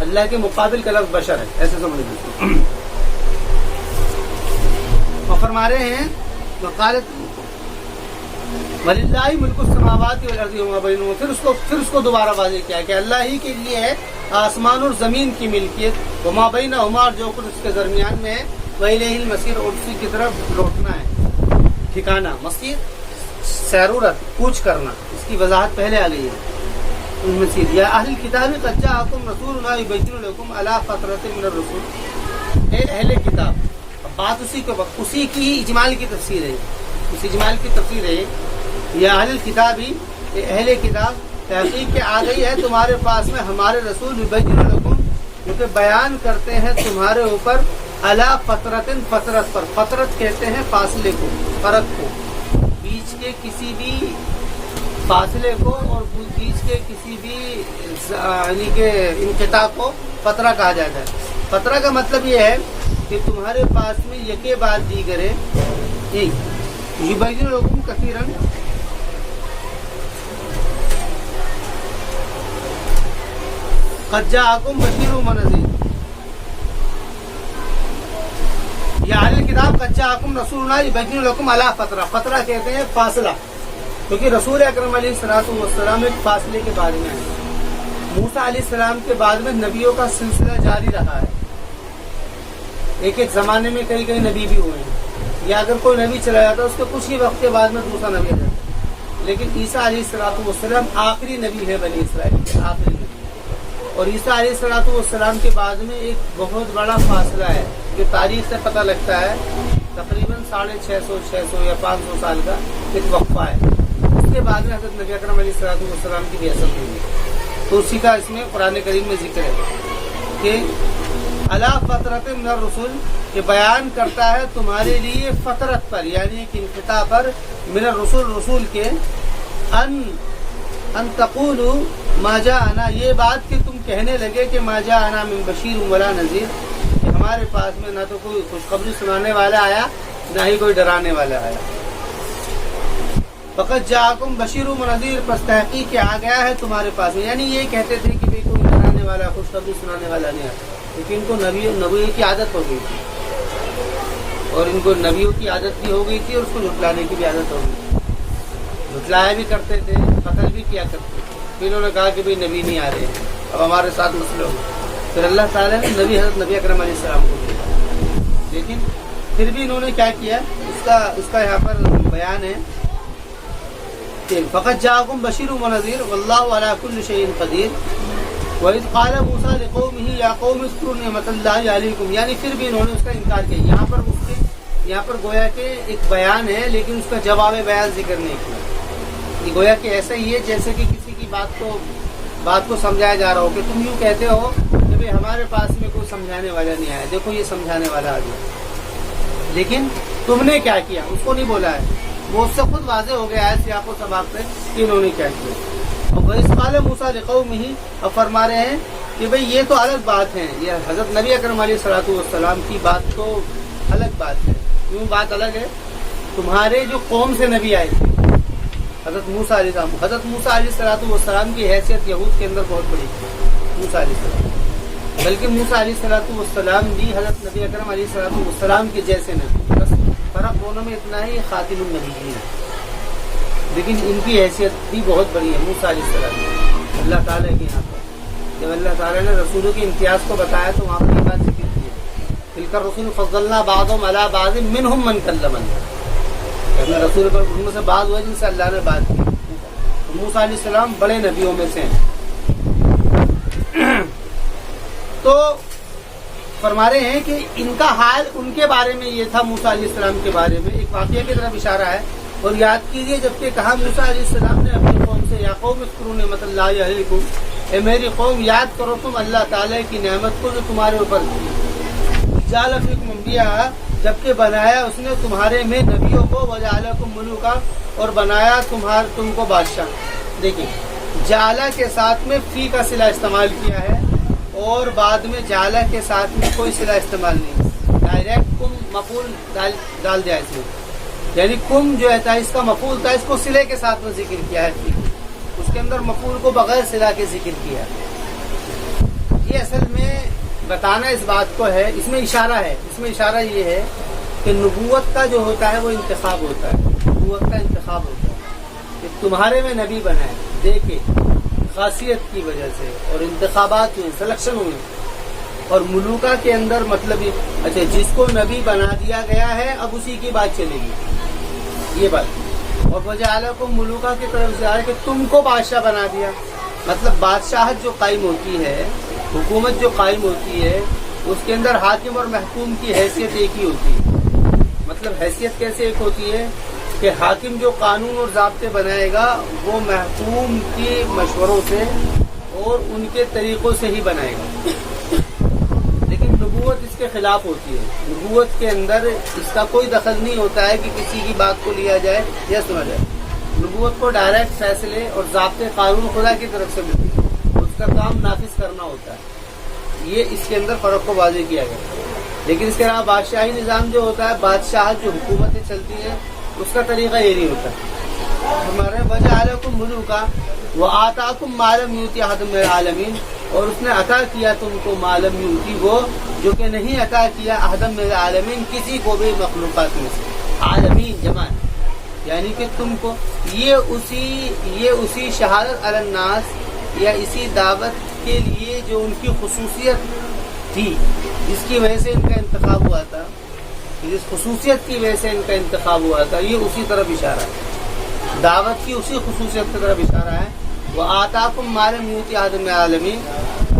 اللہ کے مقابل کا لفظ بشر ہے، ایسے سمجھ لیجیے۔ وہ فرما رہے ہیں وقالت وللہ ملک السماوات والارض وما بینہما، پھر اس کو دوبارہ واضح کیا کہ اللہ ہی کے لیے ہے آسمان اور زمین کی ملکیت، وما بینہما، جو کچھ اس کے درمیان میں ہے، وإلیہ المصیر، اور اسی کی طرف لوٹنا ہے، ٹھکانا، مصیر سیرورت، کوچ کرنا، اس کی وضاحت پہلے آ گئی ہے۔ المصیر یا اہل الکتاب قد جاءکم رسولنا یبین لکم علی فترۃ من الرسل، اے اہل کتاب، بات اسی کے وقت اسی کی اجمال کی تفسیر ہے، اس اجمال کی تفسیر ہے، یا اہل الکتاب ہی، اہل کتاب، تحقیق کے آ گئی ہے تمہارے پاس میں ہمارے رسول یبین لکم، جو کہ بیان کرتے ہیں تمہارے اوپر، علی فترتن، فترت پر، فترت کہتے ہیں فاصلے کو، فرق کو، بیچ کے کسی بھی فاصلے کو اور بیچ کے کسی بھی یعنی کہ انقطاع کو فترہ کہا جاتا ہے۔ فترہ کا مطلب یہ ہے کہ تمہارے پاس میں یکے بعد دیگرے، یبین لکم کثیرن، قد جاءکم بشیر و نذیر، یا اہل کتاب قد جاءکم رسولنا یبین لکم علی فترہ، فترہ کہتے ہیں فاصلہ، کیونکہ رسول اکرم علیہ الصلوۃ والسلام ایک فاصلے کے بعد میں آئے۔ موسیٰ علیہ السلام کے بعد میں نبیوں کا سلسلہ جاری رہا ہے، ایک ایک زمانے میں کئی کئی نبی بھی ہوئے ہیں، یا اگر کوئی نبی چلا جاتا ہے اس کے کچھ ہی وقت کے بعد میں دوسرا نبی آ جاتا ہے، لیکن عیسیٰ علیہ الصلوۃ والسلام آخری نبی ہے بنی اسرائیل کے، آخری نبی، اور عیسیٰ علیہ الصلوۃ والسلام کے بعد میں ایک بہت بڑا فاصلہ ہے جو تاریخ سے پتہ لگتا ہے، تقریباً 650 یا 500 سال کا ایک وقفہ ہے۔ اس کے بعد میں حضرت نبی اکرم علیہ الصلوۃ والسلام کی بعثت ہوئی، تو اسی کا اس میں قرآن کریم میں ذکر ہے کہ علی فترۃ من الرسل، کہ بیان کرتا ہے تمہارے لیے فترت پر، یعنی ایک انقطاع پر، من الرسل، رسول کے، ان تقولوا ما جاءنا، یہ بات کہ تم کہنے لگے کہ ما جاءنا من بشیر ولا نذیر، کہ ہمارے پاس میں نہ تو کوئی خوشخبری سنانے والا آیا نہ ہی کوئی ڈرانے والا آیا۔ فقط جاءکم بشیر و نذیر، پس تحقیق آ گیا ہے تمہارے پاس میں، یعنی یہ کہتے تھے کہ بھئی کوئی ڈرانے والا، خوشخبری سنانے والا نہیں آتا، لیکن ان کو نبیوں کی عادت ہو گئی تھی، اور ان کو نبیوں کی عادت بھی ہو گئی تھی، اور اس کو جھٹلانے کی بھی عادت ہو گئی تھی، جھٹلایا بھی کرتے تھے، قتل بھی کیا کرتے تھے۔ پھر انہوں نے کہا کہ بھئی نبی نہیں آ رہے ہیں، اب ہمارے ساتھ مسئلہ ہو، پھر اللہ تعالیٰ نے حضرت نبی اکرم علیہ السلام کو دیا، لیکن پھر بھی انہوں نے کیا کیا، اس کا یہاں پر بیان ہے کہ فقط جاءکم بشیر و نذیر واللہ علی کل شیء قدیر، وَإِذْ قَالَ مُوسَىٰ لِقَوْمِهِ يَا قَوْمِ اذْكُرُوا نِعْمَةَ اللَّهِ عَلَيْكُمْ، یعنی پھر بھی انہوں نے اس کا انکار کیا۔ یہاں پر گویا کہ ایک بیان ہے لیکن اس کا جواب بیان ذکر نہیں کیا، یہ گویا کہ ایسا ہی ہے جیسے کہ کسی کی بات کو بات کو سمجھایا جا رہا ہو کہ تم یوں کہتے ہو کہ بھئی ہمارے پاس میں کوئی سمجھانے والا نہیں آیا، دیکھو یہ سمجھانے والا آ گیا، لیکن تم نے کیا کیا، اس کو نہیں بولا ہے، وہ اس سے خود واضح ہو گیا ہے سیاق و سباق سے کہ انہوں نے کیا کیا۔ اور وَإِذْ قَالَ مُوسَىٰ لِقَوْمِهِ، اب فرما رہے ہیں کہ بھئی یہ تو الگ بات ہے، یہ حضرت نبی اکرم علیہ الصلوۃ والسلام کی بات تو الگ بات ہے۔ کیوں بات الگ ہے؟ تمہارے جو قوم سے نبی آئے تھے حضرت موسیٰ علیہ السلام، حضرت موسیٰ علیہ الصلوۃ والسلام کی حیثیت یہود کے اندر بہت بڑی تھی، موسیٰ علیہ السلام، بلکہ موسیٰ علیہ الصلوۃ والسلام بھی حضرت نبی اکرم علیہ الصلوۃ والسلام کے جیسے نبی، بس فرق دونوں میں اتنا ہی خاتم النبیین، لیکن ان کی حیثیت بھی بہت بڑی ہے موسیٰ علیہ السلام اللہ تعالیٰ کے یہاں پر۔ جب اللہ تعالیٰ نے رسولوں کے امتیاز کو بتایا تو وہاں پر یہ بات ذکر کی ہے، تلک الرسل فضلنا بعضهم علی بعض منهم من کلم اللہ، اپنے رسول پر ان میں سے بعض ہوئے جن سے اللہ نے بات کی، موسیٰ علیہ السلام بڑے نبیوں میں سے ہیں۔ تو فرما رہے ہیں کہ ان کا حال ان کے بارے میں یہ تھا، موسیٰ علیہ السلام کے بارے میں ایک واقعہ کی طرف اشارہ ہے، اور یاد کیجئے جبکہ کہا موسیٰ علیہ السلام نے اپنی قوم سے یا قوم اذکروا نعمت اللہ علیکم، اے میری قوم یاد کرو تم اللہ تعالیٰ کی نعمت کو جو تمہارے اوپر کی، جعل فیکم انبیاء، جبکہ بنایا اس نے تمہارے میں نبیوں کو، وجعلکم ملوکا، اور بنایا تم کو بادشاہ۔ دیکھیں جعلہ کے ساتھ میں فی کا صلہ استعمال کیا ہے، اور بعد میں جعلہ کے ساتھ میں کوئی صلہ استعمال نہیں، ڈائریکٹ کم مفعول ڈال دیا اس میں، یعنی کم جو ہے اس کا مفعول تھا، اس کو صلے کے ساتھ میں ذکر کیا ہے، اس کے اندر مفعول کو بغیر صلہ کے ذکر کیا۔ یہ اصل میں بتانا اس بات کو ہے، اس میں اشارہ ہے، اس میں اشارہ یہ ہے کہ نبوت کا جو ہوتا ہے وہ انتخاب ہوتا ہے، نبوت کا انتخاب ہوتا ہے کہ تمہارے میں نبی بنائے، دیکھے خاصیت کی وجہ سے، اور انتخابات ہوئے، سلیکشن ہوئے، اور ملوکہ کے اندر مطلب اچھا جس کو نبی بنا دیا گیا ہے اب اسی کی بات چلے گی، یہ بات۔ اور وجعلکم ملوکہ کی طرف سے آئے کہ تم کو بادشاہ بنا دیا، مطلب بادشاہت جو قائم ہوتی ہے، حکومت جو قائم ہوتی ہے، اس کے اندر حاکم اور محکوم کی حیثیت ایک ہی ہوتی ہے۔ مطلب حیثیت کیسے ایک ہوتی ہے کہ حاکم جو قانون اور ضابطے بنائے گا وہ محکوم کے مشوروں سے اور ان کے طریقوں سے ہی بنائے گا، لیکن نبوت اس کے خلاف ہوتی ہے، نبوت کے اندر اس کا کوئی دخل نہیں ہوتا ہے کہ کسی کی بات کو لیا جائے یا سنا جائے، نبوت کو ڈائریکٹ فیصلے اور ضابطے قانون خدا کی طرف سے ملتی ہے، اس کا کام نافذ کرنا ہوتا ہے، یہ اس کے اندر فرق کو واضح کیا گیا۔ لیکن اس کے علاوہ بادشاہی نظام جو ہوتا ہے، بادشاہت جو حکومتیں چلتی ہیں، اس کا طریقہ یہ نہیں ہوتا۔ ہمارے وجعلکم ملوکا وآتاکم ما لم یؤت احد من العالمین، اور اس نے عطا کیا تم کو ما لم یؤت، وہ جو کہ نہیں عطا کیا احد من العالمین، کسی کو بھی مخلوقات میں سے، عالمین جمع، یعنی کہ تم کو یہ اسی شہادت علی الناس یا اسی دعوت کے لیے جو ان کی خصوصیت تھی، جس کی وجہ سے ان کا انتخاب ہوا تھا، جس خصوصیت کی وجہ سے ان کا انتخاب ہوا تھا، یہ اسی طرف اشارہ ہے، دعوت کی اسی خصوصیت کی طرف اشارہ ہے۔ وآتاکم ما لم یؤت احد من العالمین،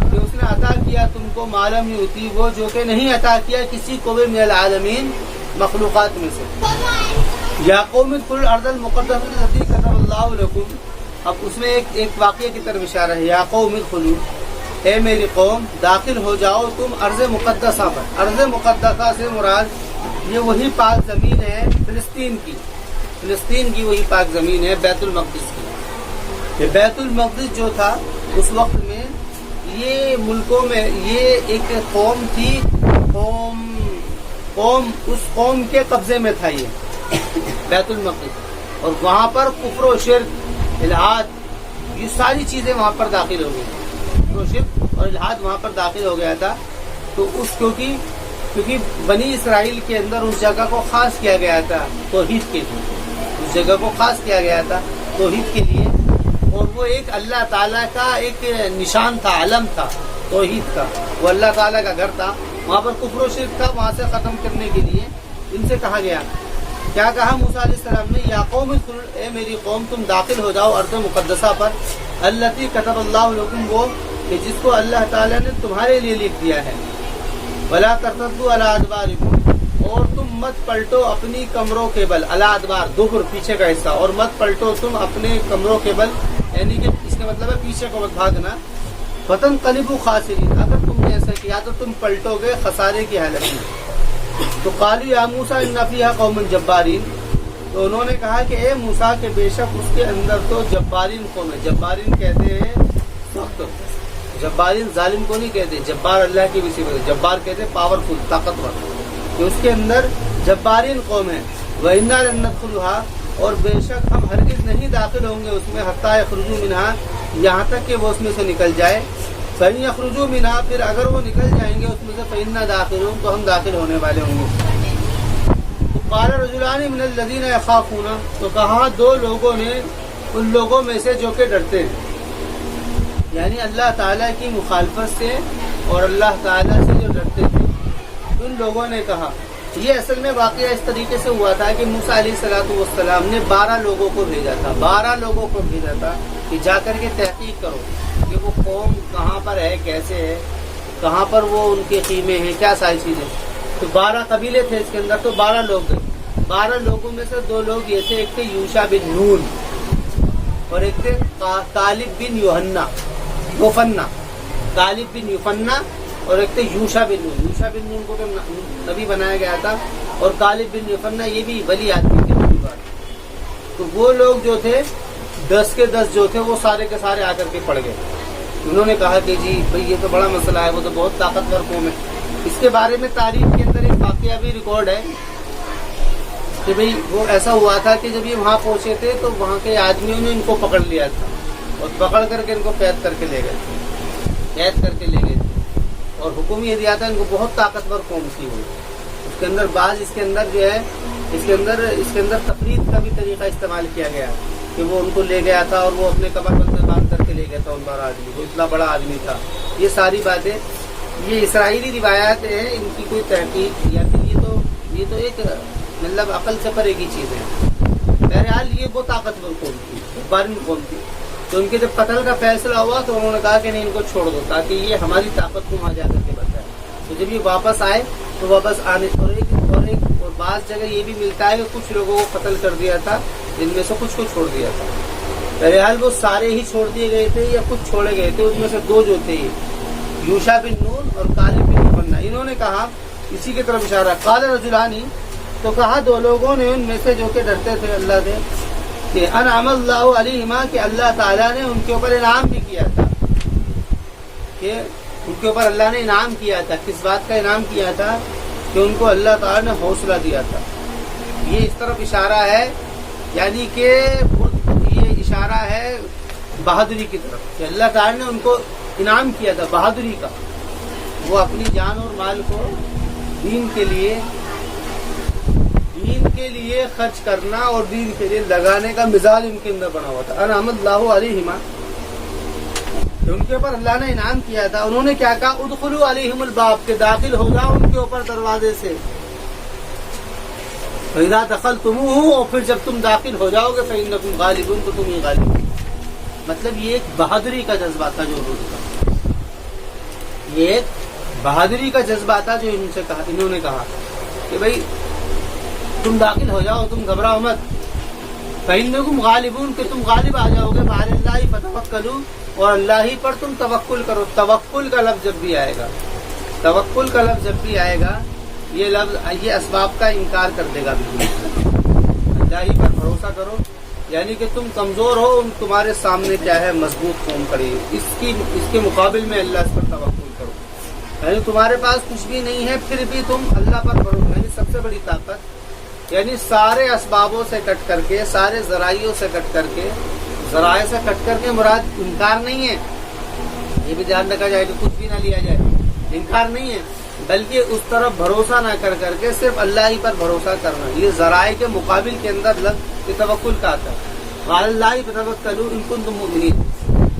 کہ اس نے عطا کیا تم کو ما لم یؤت، وہ جو کہ نہیں عطا کیا کسی کو بھی من العالمین، مخلوقات میں سے۔ یا قوم ادخلوا الارض المقدسۃ التي كتب اللہ لکم، اب اس میں ایک واقعے کی طرف اشارہ ہے، یا قوم ادخلوا، اے میری قوم داخل ہو جاؤ تم ارض مقدسہ پر۔ ارض مقدسہ سے مراد یہ وہی پاک زمین ہے فلسطین کی وہی پاک زمین ہے بیت المقدس کی۔ یہ بیت المقدس جو تھا اس وقت میں، یہ ملکوں میں یہ ایک قوم تھی، اس قوم کے قبضے میں تھا یہ بیت المقدس، اور وہاں پر کفر و شرک، الحاد، یہ ساری چیزیں وہاں پر داخل ہو گئی، کفر و شرک اور الحاد وہاں پر داخل ہو گیا تھا۔ تو کیونکہ بنی اسرائیل کے اندر اس جگہ کو خاص کیا گیا تھا توحید کے لیے، اس جگہ کو خاص کیا گیا تھا توحید کے لیے، اور وہ ایک اللہ تعالیٰ کا ایک نشان تھا، علم تھا توحید کا، وہ اللہ تعالیٰ کا گھر تھا، وہاں پر کفر و شرک تھا، وہاں سے ختم کرنے کے لیے ان سے کہا گیا، کیا کہا موسیٰ علیہ السلام نے، یا قوم اے میری قوم تم داخل ہو جاؤ ارض مقدسہ پر، التی کتب اللہ لکم، وہ کہ جس کو اللہ تعالیٰ نے تمہارے لیے لکھ دیا ہے، ولا ترتدوا علی ادبارکم، اور تم مت پلٹو اپنی کمروں کے بل، علی ادبار دبر پیچھے کا حصہ، اور مت پلٹو تم اپنے کمروں کے بل، یعنی کہ اس کا مطلب ہے پیچھے کو مت بھاگنا. فتن قلبو خاسرین، اگر تم نے ایسا کیا تو تم پلٹو گے خسارے کی حالت میں. تو قالوا یا موسیٰ ان فیہا قوم جبارین، تو انہوں نے کہا کہ اے موسیٰ کہ بے شک اس کے اندر تو جبارین قوم ہے. جبارین کہتے ہیں سخت، جبارین ظالم کو نہیں کہتے. جبار اللہ کی بھی صفت ہے، جبار کہتے ہیں پاورفل، طاقتور. کہ اس کے اندر جبارین قوم ہے. وَإِنَّا لَن نَدْخُلُهَا، اور بے شک ہم ہرگز نہیں داخل ہوں گے اس میں، حتیٰ یخرجوا منہا، یہاں تک کہ وہ اس میں سے نکل جائے. فَإِن يَخْرُجُوا مِنْهَا، پھر اگر وہ نکل جائیں گے اس میں سے، فَإِنَّا دَاخِلُونَ، تو ہم داخل ہونے والے ہوں گے. تو قَالَ رَجُلَانِ مِنَ الَّذِينَ يَخَافُونَ، تو کہا دو لوگوں نے ان لوگوں میں سے جو کہ ڈرتے ہیں، یعنی اللہ تعالیٰ کی مخالفت سے اور اللہ تعالیٰ سے جو ڈرتے تھے، ان لوگوں نے کہا. یہ اصل میں واقعہ اس طریقے سے ہوا تھا کہ موسیٰ علیہ السلام نے 12 لوگوں کو بھیجا تھا، 12 لوگوں کو بھیجا تھا کہ جا کر کے تحقیق کرو کہ وہ قوم کہاں پر ہے، کیسے ہے، کہاں پر وہ ان کے خیمے ہیں، کیا ساری چیزیں. تو 12 قبیلے تھے اس کے اندر، تو 12 لوگ گئے. 12 لوگوں میں سے 2 لوگ یہ تھے، ایک تھے یوشع بن نون اور ایک تھے کالب بن یوحنا، کالب بن یوحنا، اور ایک تھے یوشع بن نون. یوشع بن نون کو تو نبی بنایا گیا تھا، اور کالب بن یوحنا یہ بھی ولی آدمی تھے. تو وہ لوگ جو تھے 10 کے 10 جو تھے وہ سارے کے سارے آ کر کے پڑ گئے. انہوں نے کہا کہ جی بھئی یہ تو بڑا مسئلہ ہے، وہ تو بہت طاقتور قوم ہے. اس کے بارے میں تاریخ کے اندر ایک واقعہ بھی ریکارڈ ہے کہ بھئی وہ ایسا ہوا تھا کہ جب یہ وہاں پہنچے تھے تو وہاں کے آدمیوں نے ان کو پکڑ لیا تھا اور پکڑ کر کے ان کو قید کر کے لے گئے تھے. اور حکم یہ دیا تھا ان کو بہت طاقتور قوم تھی وہ. اس کے اندر بعض اس کے اندر جو ہے اس کے اندر تفرید کا بھی طریقہ استعمال کیا گیا کہ وہ ان کو لے گیا تھا اور وہ اپنے کمر بند باندھ کر کے لے گیا تھا ان 12 آدمی کو. اتنا بڑا آدمی تھا. یہ ساری باتیں یہ اسرائیلی روایات ہیں، ان کی کوئی تحقیق یا پھر یہ تو ایک مطلب عقل سے پرے کی چیز ہے. بہرحال یہ وہ طاقتور قوم تھی، بارین قوم تھی. تو ان کے جب قتل کا فیصلہ ہوا تو انہوں نے کہا کہ نہیں ان کو چھوڑ دو تاکہ یہ ہماری طاقت کو وہاں جا کر کے بچائے. تو جب یہ واپس آئے تو واپس آنے اور بعض جگہ یہ بھی ملتا ہے کہ کچھ لوگوں کو قتل کر دیا تھا، جن میں سے کچھ کو چھوڑ دیا تھا. بہرحال وہ سارے ہی چھوڑ دیے گئے تھے یا کچھ چھوڑے گئے تھے. اس میں سے 2 جو تھے یوشع بن نون اور کالب بن یوحنا، انہوں نے کہا، اسی کی طرف اشارہ، قال رجلانی، تو کہا 2 لوگوں نے ان میں سے جو کہ ڈرتے تھے اللہ سے، کہ انعم اللہ علیہما، کہ اللہ تعالیٰ نے ان کے اوپر انعام بھی کیا تھا، کہ ان کے اوپر اللہ نے انعام کیا تھا. کس بات کا انعام کیا تھا؟ کہ ان کو اللہ تعالیٰ نے حوصلہ دیا تھا. یہ اس طرف اشارہ ہے، یعنی کہ یہ اشارہ ہے بہادری کی طرف کہ اللہ تعالیٰ نے ان کو انعام کیا تھا بہادری کا. وہ اپنی جان اور مال کو دین کے لیے خرچ کرنا اور دین کے لیے لگانے کا مزاج ان کے اندر بنا ہوا تھا. انعم اللہ علیہما، ان کے اوپر اللہ نے انعام کیا تھا. انہوں نے کیا کہا؟ ادخلوا علیہم الباب، کہ داخل ہو جاؤ ان کے اوپر دروازے سے. فَإِذَا دَخَلْتُمُوهُ، اور پھر جب تم داخل ہو جاؤ گے فَإِنَّكُمْ غَالِبُونَ، تو تم ہی غالب ہو. مطلب یہ ایک بہادری کا جذبہ تھا جو انہوں نے کہا، یہ ایک بہادری کا جذبہ تھا جو انہوں نے کہا کہ بھائی تم داخل ہو جاؤ، تم گھبراؤ مت. فَإِنَّكُمْ غَالِبُونَ، کہ تم غالب آ جاؤ گے. وَعَلَى اللَّهِ فَتَوَكَّلُوا، اور اللہ ہی پر تم توکل کرو. توکل کا لفظ جب بھی آئے گا یہ لفظ یہ اسباب کا انکار کر دے گا. بالکل اللہ ہی پر بھروسہ کرو، یعنی کہ تم کمزور ہو، تمہارے سامنے کیا ہے مضبوط قوم کھڑی ہے، اس کے مقابل میں اللہ پر توکل کرو. یعنی تمہارے پاس کچھ بھی نہیں ہے پھر بھی تم اللہ پر بھروسہ، یعنی سب سے بڑی طاقت، یعنی سارے اسبابوں سے کٹ کر کے، سارے ذرائعوں سے کٹ کر کے، ذرائع سے کٹ کر کے مراد انکار نہیں ہے، یہ بھی دھیان رکھا جائے کہ کچھ بھی نہ لیا جائے، انکار نہیں ہے، بلکہ اس طرف بھروسہ نہ کر کر کے صرف اللہ ہی پر بھروسہ کرنا. یہ ذرائع کے مقابل کے اندر لفظ توکل کا آتا ہے. قال اللہ فتوکلوا ان کنتم مؤمنین.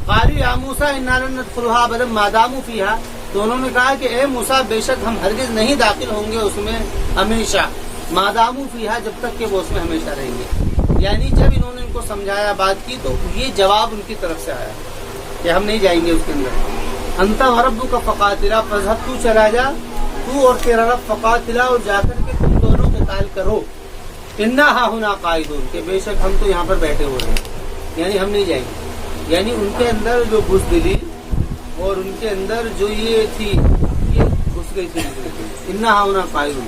قالوا یا موسیٰ انا لن ندخلها ابدا ما داموا فیها، تو انہوں نے کہا کہ اے موسیٰ بے شک ہم ہرگز نہیں داخل ہوں گے اس میں ہمیشہ، ما داموا فیها، جب تک کہ وہ اس میں ہمیشہ رہیں گے. یعنی جب انہوں نے ان کو سمجھایا بات کی تو یہ جواب ان کی طرف سے آیا کہ ہم نہیں جائیں گے اس کے اندر. انت وربک فقاتلا، فاذهب، تو چلا جا، تو اور تیرا رب، فقاتلا، اور جا کر کے تم دونوں قتال کرو. انا ہاہنا قاعدون، کہ بے شک ہم تو یہاں پر بیٹھے ہوئے ہیں، یعنی ہم نہیں جائیں گے. یعنی ان کے اندر جو بزدلی اور ان کے اندر جو یہ تھی یہ گھس گئی تھی. انہا ہونا قائلون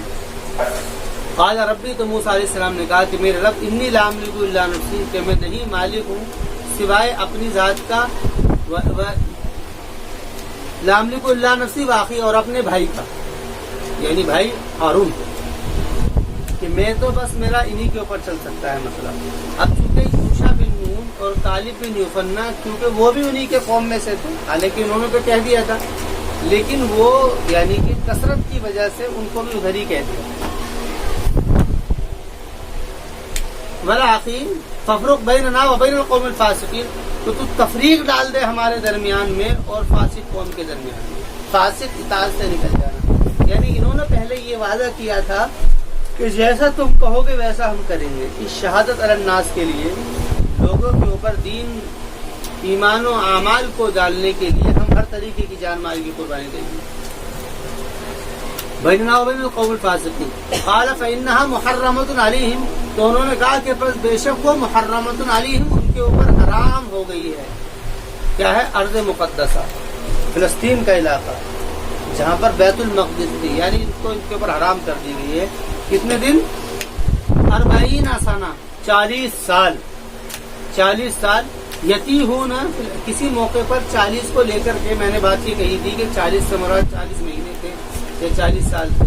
قال ربی، تو موسیٰ علیہ السلام نے کہا کہ میرے رب انی لا املک الا نفسی، کہ میں نہیں مالک ہوں سوائے اپنی ذات کا، لا املک الا نفسی واقعی، اور اپنے بھائی کا، یعنی بھائی ہارون، کہ میں تو بس میرا انہی کے اوپر چل سکتا ہے مسئلہ. اب چونکہ یوشع بن نون اور طالب بن یوفنا کیونکہ وہ بھی انہی کے قوم میں سے تھے، حالانکہ انہوں نے تو کہہ دیا تھا، لیکن وہ یعنی کہ کثرت کی وجہ سے ان کو بھی ادھر ہی کہہ دیا. وَلَعَقِيمٌ فَفْرُقْ بَيْنَنَا وَبَيْنَ الْقَوْمِ الْفَاسِقِينَ، تو تفریق ڈال دے ہمارے درمیان میں اور فاسق قوم کے درمیان میں. فاسق اطاعت سے نکل جانا، یعنی انہوں نے پہلے یہ وعدہ کیا تھا کہ جیسا تم کہو گے ویسا ہم کریں گے. اس شہادت علی الناس کے لیے، لوگوں کے اوپر دین، ایمان و اعمال کو ڈالنے کے لیے ہم ہر طریقے کی جان مال کی قربانی دیں گے. بیننا وبین القوم الفاسقین قال فإنها محرمۃ علیہم، تو انہوں نے کہا کہ بس بے شک وہ محرمۃ علیہم، ان کے اوپر حرام ہو گئی ہے. کیا ہے؟ ارض مقدسہ، فلسطین کا علاقہ جہاں پر بیت المقدس تھی، یعنی ان کو ان کے اوپر حرام کر دی گئی ہے. کتنے دن؟ 40 سنہ، 40 سال. 40 سال یتیہون، کسی موقع پر 40 کو لے کر کے میں نے بات یہ کہی تھی کہ 40 سے مراد 40 مہینے تھے یا 40 سال تھے.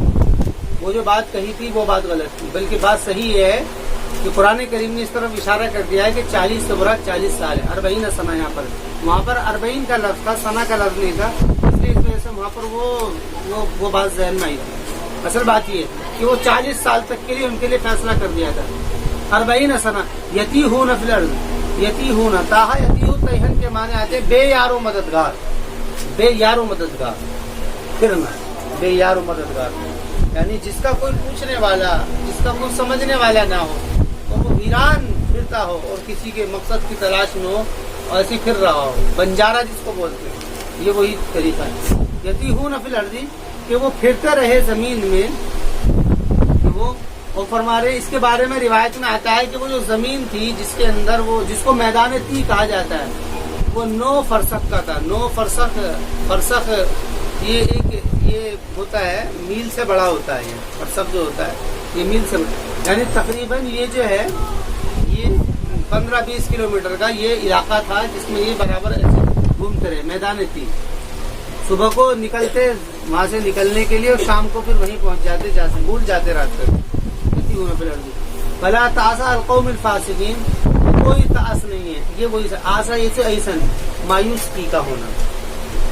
وہ جو بات کہی تھی وہ بات غلط تھی، بلکہ بات صحیح ہے کہ قرآن کریم نے اس طرف اشارہ کر دیا ہے کہ 40 سے مراد 40 سال ہے. 40 سنہ یہاں پر، وہاں پر 40 کا لفظ تھا، سنہ کا لفظ نہیں تھا، اس لیے اس وجہ سے وہاں پر وہ بات ذہن میں آئی تھی. اصل بات یہ ہے کہ وہ 40 سال تک کے لیے ان کے لیے فیصلہ کر دیا تھا. 40 سنہ یتیہون فی الارض، یتیہون تاہا یتیہو تیہن کے معنی آتے بے یار و مددگار، بے یار و مددگار، پھرنا بے یار و مددگار، یعنی جس کا کوئی پوچھنے والا، جس کا کوئی سمجھنے والا نہ ہو، تو وہ ویران پھرتا ہو اور کسی کے مقصد کی تلاش میں ہو اور ایسے پھر رہا ہو. بنجارہ جس کو بولتے ہیں، یہ وہی طریقہ ہے. یتیہون فی الارض، کہ وہ پھرتے رہے زمین میں. کہ وہ اور فرما رہے، اس کے بارے میں روایت میں آتا ہے کہ وہ جو زمین تھی جس کے اندر وہ، جس کو میدان تی کہا جاتا ہے، وہ 9 فرسخ کا تھا. 9 فرسخ یہ ہوتا ہے میل سے بڑا ہوتا ہے. یہ فرسخ جو ہوتا ہے یہ میل سے بڑا، یعنی تقریباً یہ جو ہے یہ 15-20 کلومیٹر کا یہ علاقہ تھا جس میں یہ برابر ایسے گھومتے رہے. میدان تی، صبح کو نکلتے وہاں سے نکلنے کے لیے اور شام کو پھر وہیں پہنچ جاتے، جیسے بھول جاتے رات کو. بلا تاسا القوم الفاسقین، کوئی تاس نہیں ہے. یہ وہی آسا، یہ سے ایسن مایوس کی کا ہونا،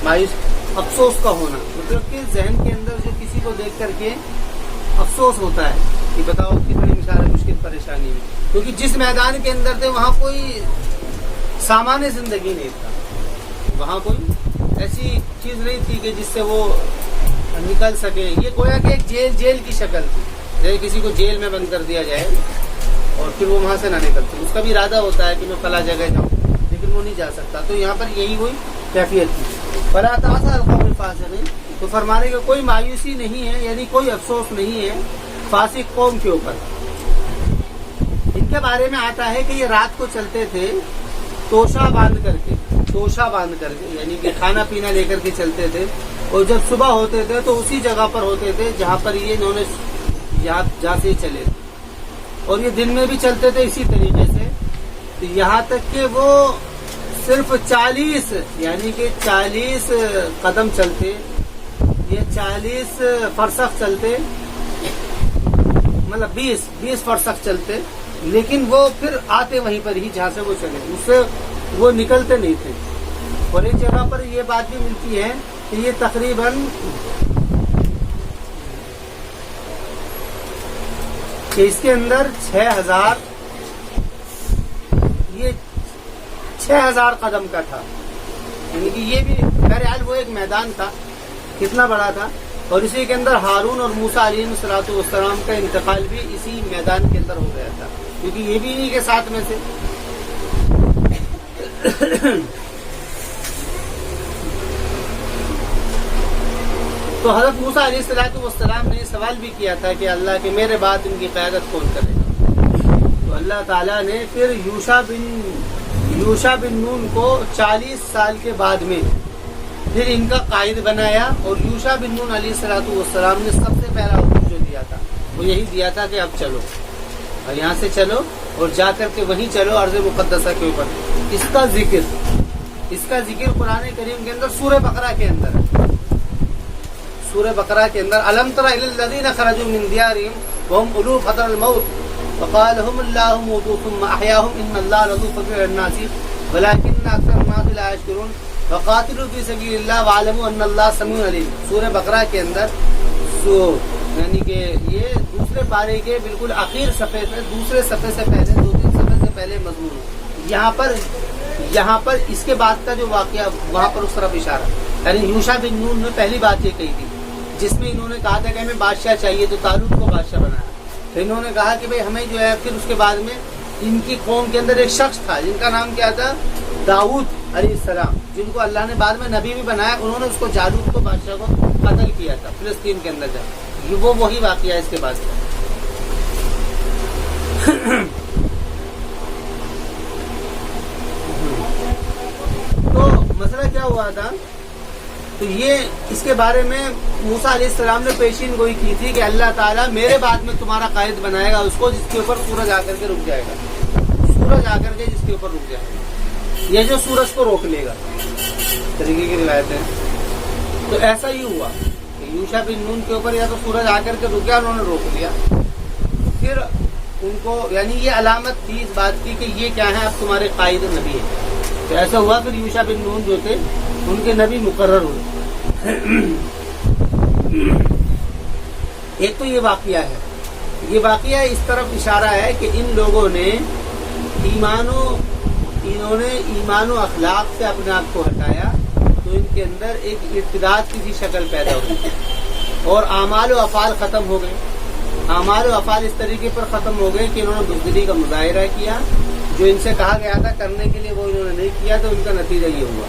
مایوس افسوس کا ہونا، مطلب کہ ذہن کے اندر جو کسی کو دیکھ کر کے افسوس ہوتا ہے کہ بتاؤ کتنی مثال مشکل پریشانی ہے. کیونکہ جس میدان کے اندر تھے وہاں کوئی سامان زندگی نہیں تھا، وہاں کوئی ایسی چیز نہیں تھی کہ جس سے وہ نکل سکے. یہ گویا کہ ایک جیل کی شکل تھی، جیسے کسی کو جیل میں بند کر دیا جائے اور پھر وہ وہاں سے نہ نکل سکے. اس کا بھی ارادہ ہوتا ہے کہ میں فلاں جگہ جاؤں، لیکن وہ نہیں جا سکتا. تو یہاں پر یہی ہوئی کیفیت تھی. فلا تاسا القوم الفاسقین، تو فرمانے کا کوئی مایوسی نہیں ہے، یعنی کوئی افسوس نہیں ہے فاسق قوم کے اوپر. ان کے بارے میں آتا ہے کہ یہ رات کو چلتے تھے توشہ باندھ کر کے، یعنی کہ کھانا پینا لے کر کے چلتے تھے، اور جب صبح ہوتے تھے تو اسی جگہ پر ہوتے تھے جہاں پر یہ انہوں نے جہاں سے چلے تھے. اور یہ دن میں بھی چلتے تھے اسی طریقے سے، یہاں تک کہ وہ صرف 40 یعنی کہ 40 قدم چلتے، یہ 40 فرسخ چلتے، مطلب 20 فرسخ چلتے، لیکن وہ پھر آتے وہیں پر ہی جہاں سے وہ چلے، اس سے وہ نکلتے نہیں تھے. اور ایک جگہ پر یہ بات بھی ملتی ہے کہ یہ تقریباً کہ اس کے اندر 6000 قدم کا تھا. یعنی کہ یہ بھی بہرحال وہ ایک میدان تھا، کتنا بڑا تھا. اور اسی کے اندر ہارون اور موسیٰ علیہ السلام کا انتقال بھی اسی میدان کے اندر ہو گیا تھا، کیونکہ یہ بھی انہی کے ساتھ میں سے. تو حضرت موسیٰ علیہ السلام نے سوال بھی کیا تھا کہ اللہ کے میرے بعد ان کی قیادت کون کرے گا. تو اللہ تعالیٰ نے پھر یوشع بن یوشع بن نون کو 40 سال کے بعد میں پھر ان کا قائد بنایا، اور یوشع بن نون علیہ السلام نے سب سے پہلا حکم جو دیا تھا وہ یہی دیا تھا کہ اب چلو، اور یہاں سے چلو اور جا کر کے وہیں چلو ارض مقدسہ کے اوپر۔ اس کا ذکر قرآن کریم کے اندر سورہ بقرہ کے اندر ہے۔ سورہ بقرہ کے اندر الم تر الی الذین خرجوا من دیارہم وهم الوف حذر الموت وقال لهم الله موتوا ثم احیاهم ان اللہ لذو فضل علی الناس ولکن اکثر الناس لا یشکرون وقاتلوا فی سبیل اللہ واعلموا ان اللہ سمیع علیم۔ سورہ بقرہ کے اندر یعنی کہ یہ دوسرے پارے کے بالکل آخر صفحے سے، دوسرے صفحے سے پہلے، 2-3 صفحے سے پہلے مضمون ہے۔ یہاں پر اس کے بعد کا جو واقعہ وہاں پر اس طرف اشارہ، یعنی یوشع بن نون نے پہلی بات یہ کہی تھی جس میں انہوں نے کہا تھا کہ ہمیں بادشاہ چاہیے، تو طالوت کو بادشاہ بنایا۔ پھر انہوں نے کہا کہ بھئی ہمیں جو ہے، پھر اس کے بعد میں ان کی قوم کے اندر ایک شخص تھا جن کا نام کیا تھا، داؤد علیہ السلام، جن کو اللہ نے بعد میں نبی بھی بنایا۔ انہوں نے اس کو جالوت کو بادشاہ کو قتل کیا تھا فلسطین کے اندر جا، وہ وہی واقعہ ہے اس کے بعد۔ تو مسئلہ کیا ہوا تھا، تو یہ اس کے بارے میں موسیٰ علیہ السلام نے پیشین گوئی کی تھی کہ اللہ تعالیٰ میرے بعد میں تمہارا قائد بنائے گا اس کو جس کے اوپر سورج آ کر کے رک جائے گا، سورج آ کر کے جس کے اوپر رک جائے گا، یہ جو سورج کو روک لے گا، طریقے کی روایت ہے۔ تو ایسا ہی ہوا کہ یوشع بن نون کے اوپر یا تو سورج آ کر کے رک گیا، انہوں نے روک لیا، پھر ان کو یعنی یہ علامت تھی اس بات کی کہ یہ کیا ہے، اب تمہارے قائد نبی ہے۔ تو ایسا ہوا، پھر یوشع بن نون جو تھے ان کے نبی مقرر ہوئے۔ ایک تو یہ واقعہ ہے، یہ واقعہ اس طرف اشارہ ہے کہ ان لوگوں نے انہوں نے ایمان و اخلاق سے اپنے آپ کو ہٹایا، تو ان کے اندر ایک ارتداد کی شکل پیدا ہوئی اور اعمال و افعال ختم ہو گئے۔ اعمال و افعال اس طریقے پر ختم ہو گئے کہ انہوں نے بزدلی کا مظاہرہ کیا، جو ان سے کہا گیا تھا کرنے کے لیے وہ انہوں نے نہیں کیا، تو ان کا نتیجہ یہ ہوا۔